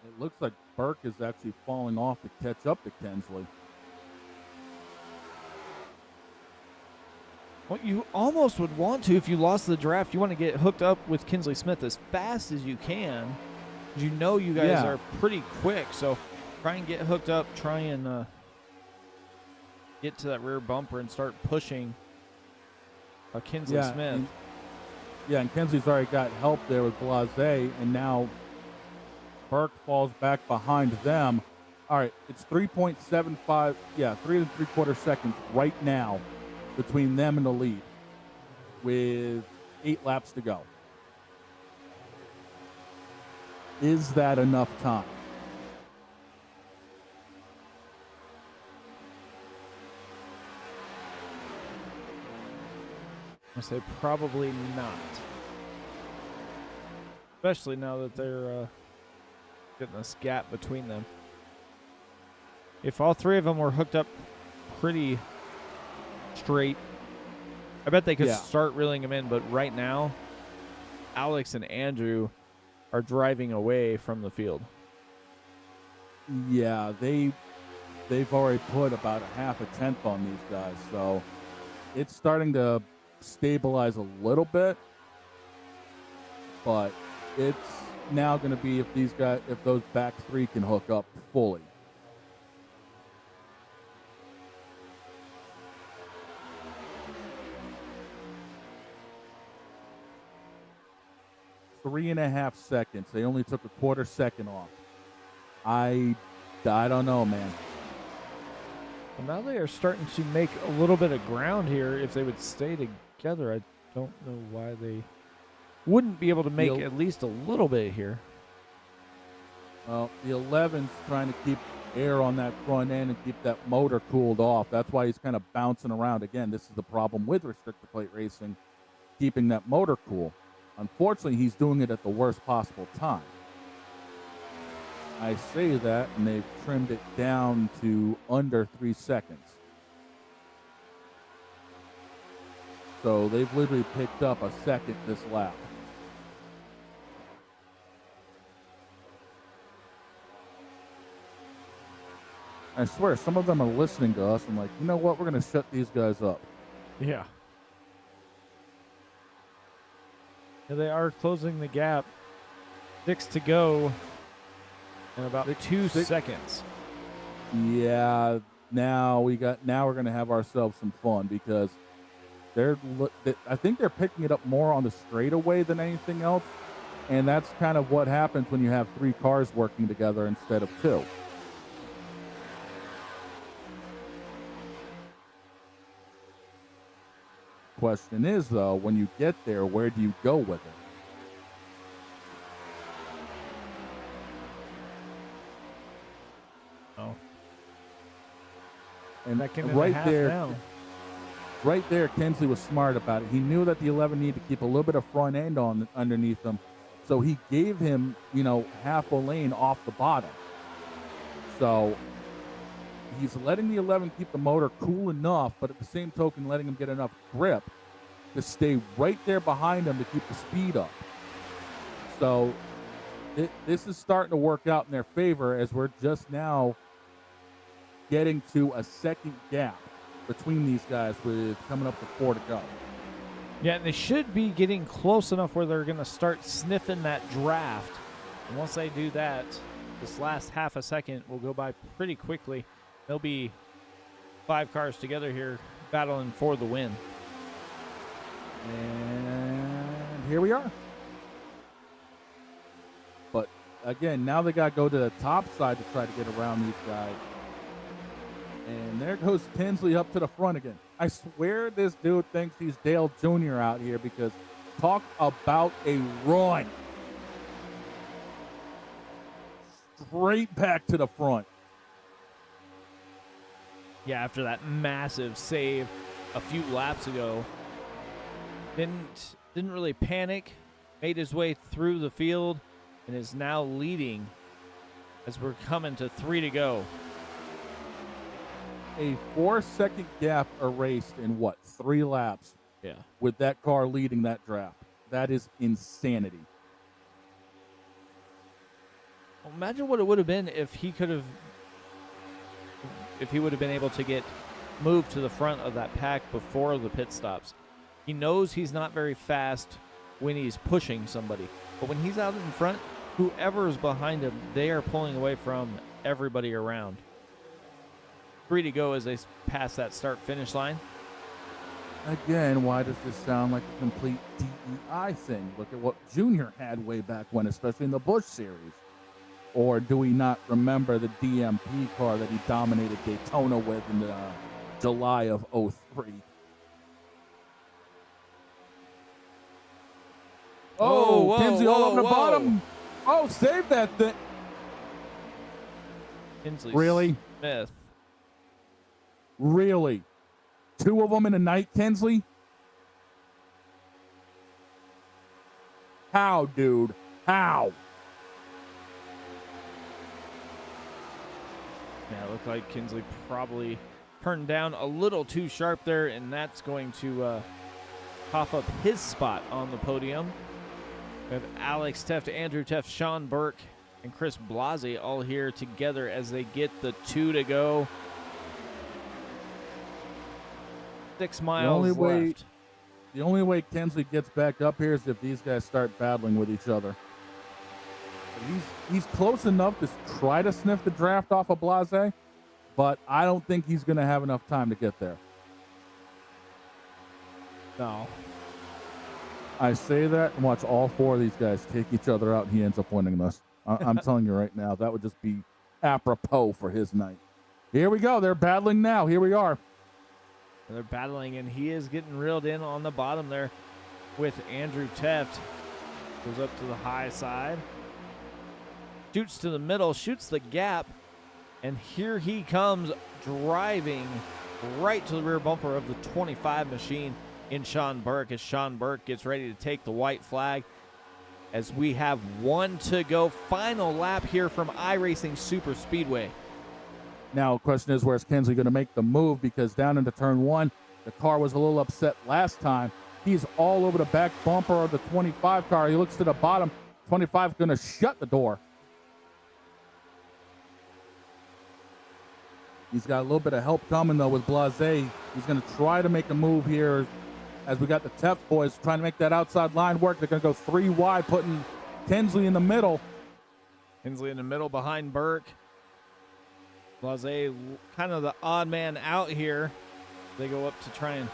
Speaker 3: It looks like Burke is actually falling off to catch up to Kinsley.
Speaker 2: Well, you almost would want to if you lost the draft. You want to get hooked up with Kinsley Smith as fast as you can. You know you guys are pretty quick, so try and get hooked up. Try and get to that rear bumper and start pushing Kinsley Smith.
Speaker 3: And Kinsley's already got help there with Blase, and now Burke falls back behind them. All right, it's 3.75, 3.75 seconds right now between them and the lead with 8 laps to go. Is that enough time?
Speaker 2: I say probably not. Especially now that they're getting this gap between them. If all three of them were hooked up pretty straight, I bet they could start reeling them in. But right now, Alex and Andrew are driving away from the field.
Speaker 3: Yeah, they've already put about a half a tenth on these guys, so it's starting to stabilize a little bit. But it's now going to be if those back three can hook up fully. Three and a half seconds. They only took a quarter second off. I don't know, man.
Speaker 2: Well, now they are starting to make a little bit of ground here. If they would stay together, I don't know why they wouldn't be able to make at least a little bit here.
Speaker 3: Well, the 11's trying to keep air on that front end and keep that motor cooled off. That's why he's kind of bouncing around. Again, this is the problem with restrictor plate racing, keeping that motor cool. Unfortunately, he's doing it at the worst possible time. I say that, and they've trimmed it down to under 3 seconds. So they've literally picked up a second this lap. I swear, some of them are listening to us and like, you know what? We're going to shut these guys up.
Speaker 4: Yeah. Yeah, they are closing the gap. 6 to go in about 2 seconds.
Speaker 3: Yeah, now we're going to have ourselves some fun because I think they're picking it up more on the straightaway than anything else, and that's kind of what happens when you have 3 cars working together instead of 2. Question is, though, when you get there, where do you go with it?
Speaker 4: Oh.
Speaker 3: And
Speaker 4: Second and
Speaker 3: right
Speaker 4: a half
Speaker 3: there,
Speaker 4: now.
Speaker 3: right there, Kinsley was smart about it. He knew that the 11 needed to keep a little bit of front end on underneath him, so he gave him, half a lane off the bottom. So he's letting the 11 keep the motor cool enough, but at the same token, letting him get enough grip to stay right there behind him to keep the speed up. So this is starting to work out in their favor as we're just now getting to a second gap between these guys with coming up to 4 to go.
Speaker 4: Yeah, and they should be getting close enough where they're going to start sniffing that draft. And once they do that, this last half a second will go by pretty quickly. There'll be 5 cars together here battling for the win.
Speaker 3: And here we are. But again, now they got to go to the top side to try to get around these guys. And there goes Kinsley up to the front again. I swear this dude thinks he's Dale Jr. out here because talk about a run. Straight back to the front.
Speaker 4: Yeah, after that massive save a few laps ago, didn't really panic, made his way through the field, and is now leading as we're coming to 3 to go.
Speaker 3: A 4-second gap erased in 3 laps?
Speaker 4: Yeah.
Speaker 3: With that car leading that draft. That is insanity.
Speaker 4: Well, imagine what it would have been if he would have been able to get moved to the front of that pack before the pit stops. He knows he's not very fast when he's pushing somebody, but when he's out in front, whoever is behind him, they are pulling away from everybody around. 3 to go as they pass that start-finish line.
Speaker 3: Again, why does this sound like a complete DEI thing? Look at what Junior had way back when, especially in the Busch Series. Or do we not remember the DMP car that he dominated Daytona with in July of 03? Oh, Kinsley all over the bottom. Oh, save that thing.
Speaker 4: Kinsley
Speaker 3: Really?
Speaker 4: Smith.
Speaker 3: Really? 2 of them in a night, Kinsley? How, dude? How?
Speaker 4: Yeah, it looked like Kinsley probably turned down a little too sharp there, and that's going to pop up his spot on the podium. We have Alex Teft, Andrew Teft, Sean Burke, and Chris Blasi all here together as they get the 2 to go. 6 miles left.
Speaker 3: The only way Kinsley gets back up here is if these guys start battling with each other. He's close enough to try to sniff the draft off of Blase, but I don't think he's going to have enough time to get there.
Speaker 4: No.
Speaker 3: I say that and watch all 4 of these guys take each other out, and he ends up winning this. I'm telling you right now, that would just be apropos for his night. Here we go. They're battling now. Here we are.
Speaker 4: They're battling, and he is getting reeled in on the bottom there with Andrew Teft. Goes up to the high side. Shoots to the middle, shoots the gap, and here he comes driving right to the rear bumper of the 25 machine in Sean Burke as Sean Burke gets ready to take the white flag as we have 1 to go. Final lap here from Iracing Superspeedway.
Speaker 3: Now, the question is, where's Kinsley going to make the move? Because down into turn 1, The car was a little upset last time. He's all over the back bumper of the 25 car. He looks to the bottom. 25 is going to shut the door. He's got a little bit of help coming, though, with Blase. He's going to try to make a move here as we got the Teft boys trying to make that outside line work. They're going to go 3 wide, putting Kinsley in the middle.
Speaker 2: Kinsley in the middle behind Burke. Blase kind of the odd man out here. They go up to try and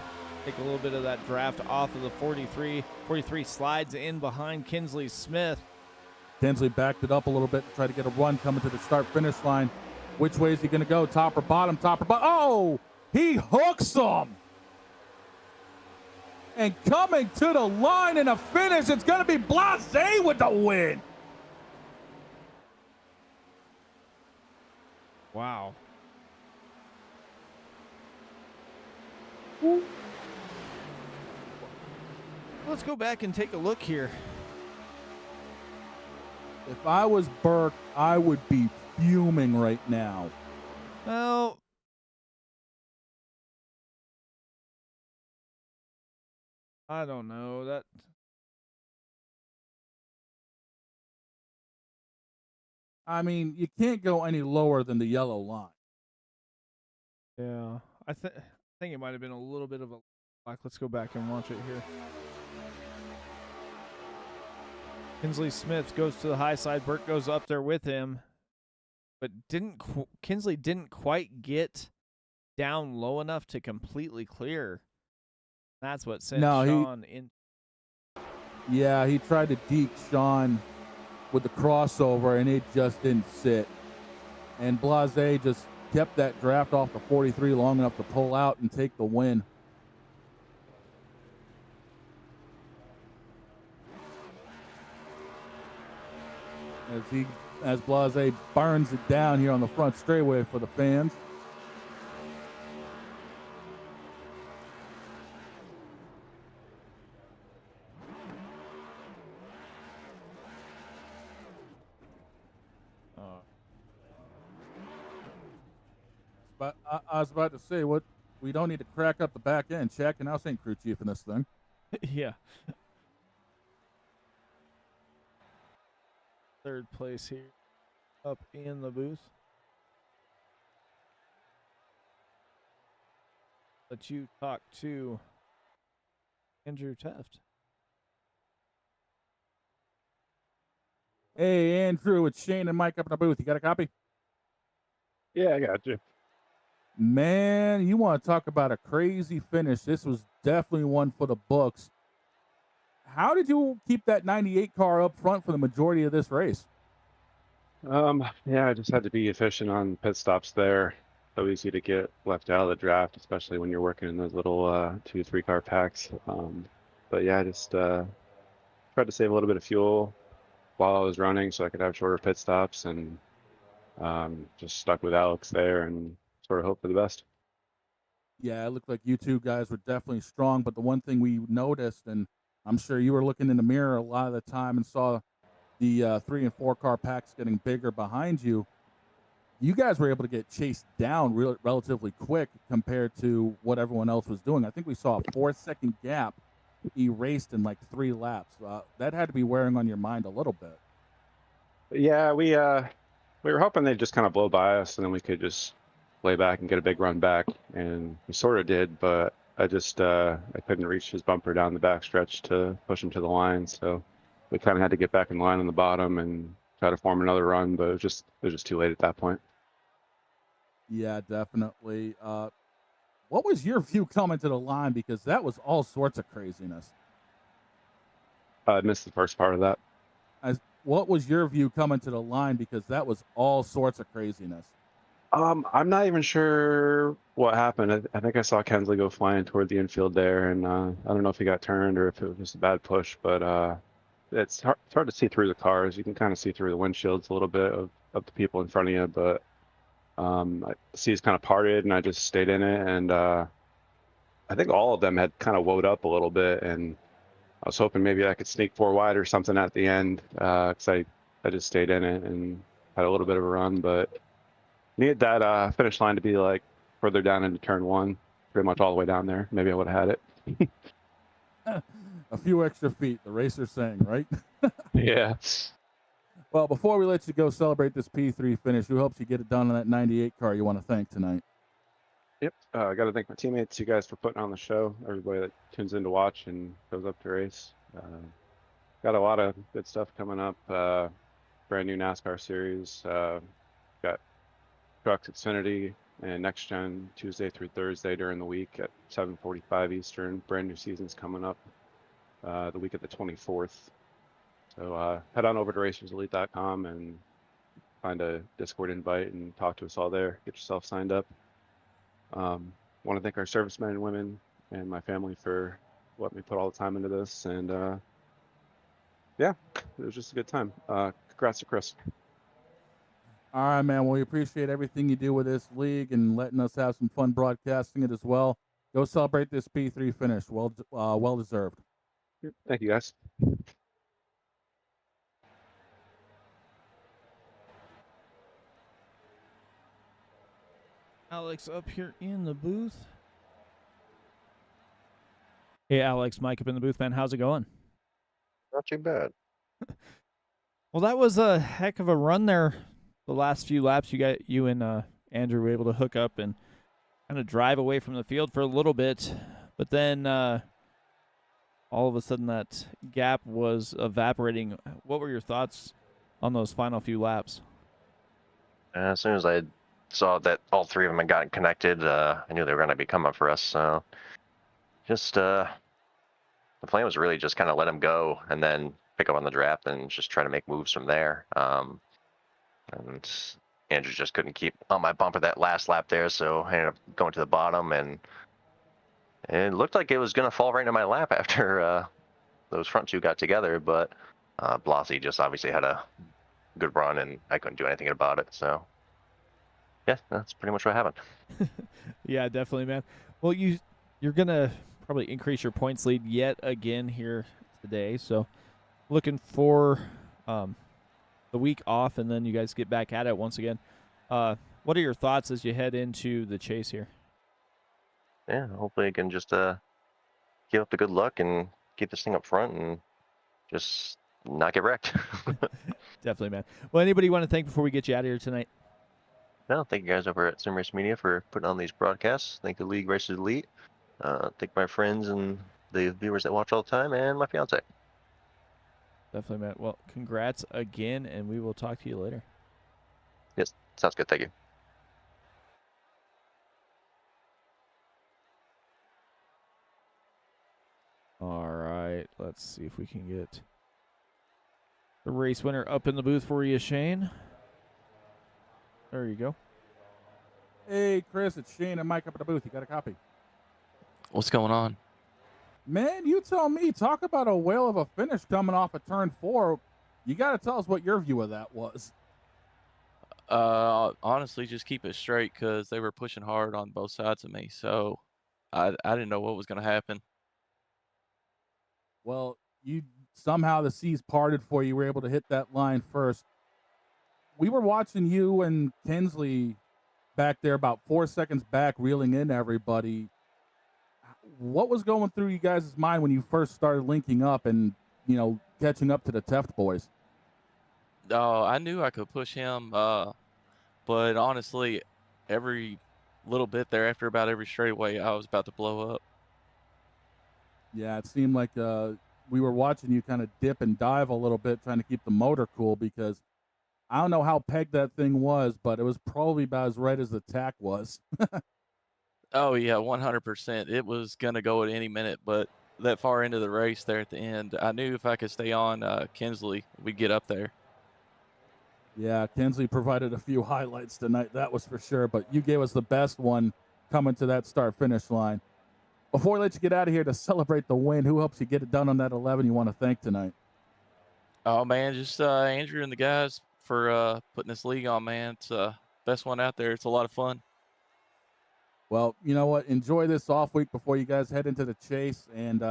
Speaker 2: take a little bit of that draft off of the 43. 43 slides in behind Kinsley Smith.
Speaker 3: Kinsley backed it up a little bit to try to get a run coming to the start-finish line. Which way is he going to go? Top or bottom? Top or bottom? Oh! He hooks him! And coming to the line in a finish, it's going to be Blase with the win!
Speaker 2: Wow. Let's go back and take a look here.
Speaker 3: If I was Burke, I would be fuming right now.
Speaker 2: Well, I don't know.
Speaker 3: I mean, you can't go any lower than the yellow line.
Speaker 2: Yeah, I think it might have been a little bit of a block. Let's go back and watch it here. Kinsley Smith goes to the high side. Burke goes up there with him, but Kinsley didn't quite get down low enough to completely clear. That's what sent Sean in.
Speaker 3: Yeah, he tried to deke Sean with the crossover, and it just didn't sit. And Blase just kept that draft off the 43 long enough to pull out and take the win. As Blase burns it down here on the front straightaway for the fans. But I was about to say, we don't need to crack up the back end. Shaq and House ain't crew chief in this thing.
Speaker 2: Yeah. Third place here, up in the booth. Let you talk to Andrew Teft.
Speaker 3: Hey, Andrew, it's Shane and Mike up in the booth. You got a copy?
Speaker 5: Yeah, I got you.
Speaker 3: Man, you want to talk about a crazy finish. This was definitely one for the books. How did you keep that 98 car up front for the majority of this race?
Speaker 5: Yeah, I just had to be efficient on pit stops there. So easy to get left out of the draft, especially when you're working in those little 2-3 car packs. But yeah, I just tried to save a little bit of fuel while I was running so I could have shorter pit stops, and just stuck with Alex there and sort of hope for the best.
Speaker 3: Yeah, it looked like you two guys were definitely strong, but the one thing we noticed, and I'm sure you were looking in the mirror a lot of the time and saw the 3 and 4 car packs getting bigger behind you. You guys were able to get chased down relatively quick compared to what everyone else was doing. I think we saw a 4-second gap erased in like 3 laps. That had to be wearing on your mind a little bit.
Speaker 5: Yeah, we were hoping they'd just kind of blow by us and then we could just lay back and get a big run back, and we sort of did, but I couldn't reach his bumper down the backstretch to push him to the line, so we kind of had to get back in line on the bottom and try to form another run, but it was just too late at that point.
Speaker 3: Yeah, definitely. What was your view coming to the line? Because that was all sorts of craziness.
Speaker 5: I missed the first part of that.
Speaker 3: What was your view coming to the line? Because that was all sorts of craziness.
Speaker 5: I'm not even sure what happened. I think I saw Kensley go flying toward the infield there, and I don't know if he got turned or if it was just a bad push, but it's hard to see through the cars. You can kind of see through the windshields a little bit of the people in front of you, but I see it's kind of parted, and I just stayed in it, and I think all of them had kind of woed up a little bit, and I was hoping maybe I could sneak 4 wide or something at the end, because I just stayed in it and had a little bit of a run, but needed that finish line to be like further down into turn 1, pretty much all the way down there, maybe I would have had it.
Speaker 3: A few extra feet, the racer's saying, right?
Speaker 5: Yeah.
Speaker 3: Well, before we let you go celebrate this P3 finish, who helps you get it done on that 98 car you want to thank tonight?
Speaker 5: Yep. I got to thank my teammates, you guys, for putting on the show. Everybody that tunes in to watch and goes up to race. Got a lot of good stuff coming up. Brand new NASCAR series. Got Trucks Xfinity and Next Gen Tuesday through Thursday during the week at 7:45 Eastern. Brand new seasons coming up the week of the 24th. So head on over to racerselite.com and find a Discord invite and talk to us all there. Get yourself signed up. Want to thank our servicemen and women and my family for letting me put all the time into this. And yeah, it was just a good time. Congrats to Chris.
Speaker 3: All right, man. Well, we appreciate everything you do with this league and letting us have some fun broadcasting it as well. Go celebrate this P3 finish. Well deserved.
Speaker 5: Thank you, guys.
Speaker 2: Alex up here in the booth. Hey, Alex, Mike up in the booth, man. How's it going?
Speaker 6: Not too bad.
Speaker 2: Well, that was a heck of a run there. The last few laps, you and Andrew were able to hook up and kind of drive away from the field for a little bit, but then all of a sudden that gap was evaporating. What were your thoughts on those final few laps?
Speaker 6: As soon as I saw that all three of them had gotten connected, I knew they were going to be coming for us. So just the plan was really just kind of let them go and then pick up on the draft and just try to make moves from there. And Andrew just couldn't keep on my bumper that last lap there, so I ended up going to the bottom, and it looked like it was going to fall right into my lap after those front two got together, but Blasi just obviously had a good run, and I couldn't do anything about it. So yeah, that's pretty much what happened.
Speaker 2: Yeah, definitely, man. Well, you're going to probably increase your points lead yet again here today, so looking for the week off, and then you guys get back at it once again. What are your thoughts as you head into the chase here?
Speaker 6: Yeah, hopefully I can just keep up the good luck and keep this thing up front and just not get wrecked.
Speaker 2: Definitely, man. Well, anybody you want to thank before we get you out of here tonight?
Speaker 6: No, thank you guys over at Sim Race Media for putting on these broadcasts. Thank the League Racers Elite. Thank my friends and the viewers that watch all the time, and my fiance.
Speaker 2: Definitely, man. Well, congrats again, and we will talk to you later.
Speaker 6: Yes, sounds good. Thank you.
Speaker 2: All right, let's see if we can get the race winner up in the booth for you, Shane. There you go.
Speaker 3: Hey, Chris, it's Shane and Mike up at the booth. You got a copy?
Speaker 7: What's going on?
Speaker 3: Man, you tell me. Talk about a whale of a finish coming off of turn 4. You got to tell us what your view of that was.
Speaker 7: Honestly, just keep it straight because they were pushing hard on both sides of me. So I didn't know what was going to happen.
Speaker 3: Well, you somehow the seas parted for you. You were able to hit that line first. We were watching you and Kinsley back there about 4 seconds back, reeling in everybody. What was going through you guys' mind when you first started linking up and, catching up to the Teft boys?
Speaker 7: Oh, I knew I could push him, but honestly, every little bit there, after about every straightaway, I was about to blow up.
Speaker 3: Yeah, it seemed like we were watching you kind of dip and dive a little bit, trying to keep the motor cool, because I don't know how pegged that thing was, but it was probably about as right as the tack was.
Speaker 7: Oh, yeah, 100%. It was going to go at any minute, but that far into the race there at the end, I knew if I could stay on Kinsley, we'd get up there.
Speaker 3: Yeah, Kinsley provided a few highlights tonight, that was for sure, but you gave us the best one coming to that start-finish line. Before we let you get out of here to celebrate the win, who helps you get it done on that 11 you want to thank tonight?
Speaker 7: Oh, man, just Andrew and the guys for putting this league on, man. It's the best one out there. It's a lot of fun.
Speaker 3: Well, you know what? Enjoy this off week before you guys head into the chase, and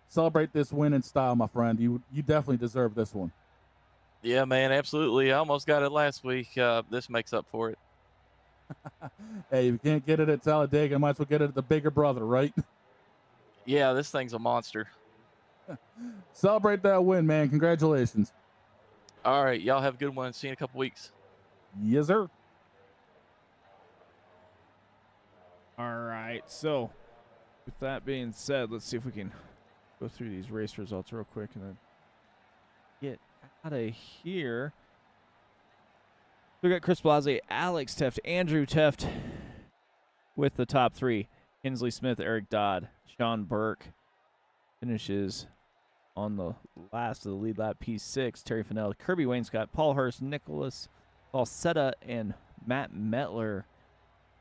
Speaker 3: celebrate this win in style, my friend. You definitely deserve this one.
Speaker 7: Yeah, man, absolutely. I almost got it last week. This makes up for it.
Speaker 3: Hey, if you can't get it at Talladega, might as well get it at the bigger brother, right?
Speaker 7: Yeah, this thing's a monster.
Speaker 3: Celebrate that win, man. Congratulations.
Speaker 7: All right, y'all have a good one. See you in a couple weeks.
Speaker 3: Yes, sir.
Speaker 2: All right. So, with that being said, let's see if we can go through these race results real quick and then get out of here. We got Chris Blase, Alex Teft, Andrew Teft with the top three. Kinsley Smith, Eric Dodd, Sean Burke finishes on the last of the lead lap, P6. Terry Fennell, Kirby Wainscott, Paul Hurst, Nicholas Falsetta, and Matt Metler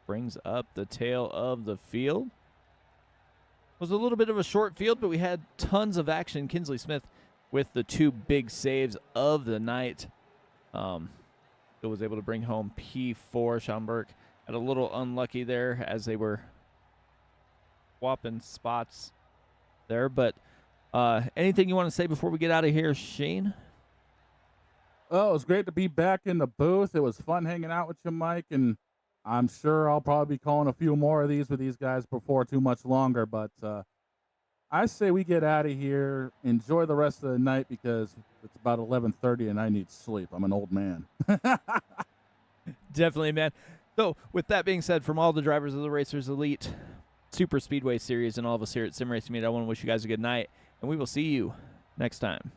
Speaker 2: brings up the tail of the field. It was a little bit of a short field, but we had tons of action. Kinsley Smith with the two big saves of the night. Still was able to bring home P4. Sean Burke got a little unlucky there as they were swapping spots there. But anything you want to say before we get out of here, Shane?
Speaker 3: Oh, it was great to be back in the booth. It was fun hanging out with you, Mike, and I'm sure I'll probably be calling a few more of these with these guys before too much longer. But I say we get out of here, enjoy the rest of the night because it's about 11:30 and I need sleep. I'm an old man.
Speaker 2: Definitely, man. So, with that being said, from all the drivers of the Racers Elite Super Speedway Series and all of us here at Sim Racing Meet, I want to wish you guys a good night, and we will see you next time.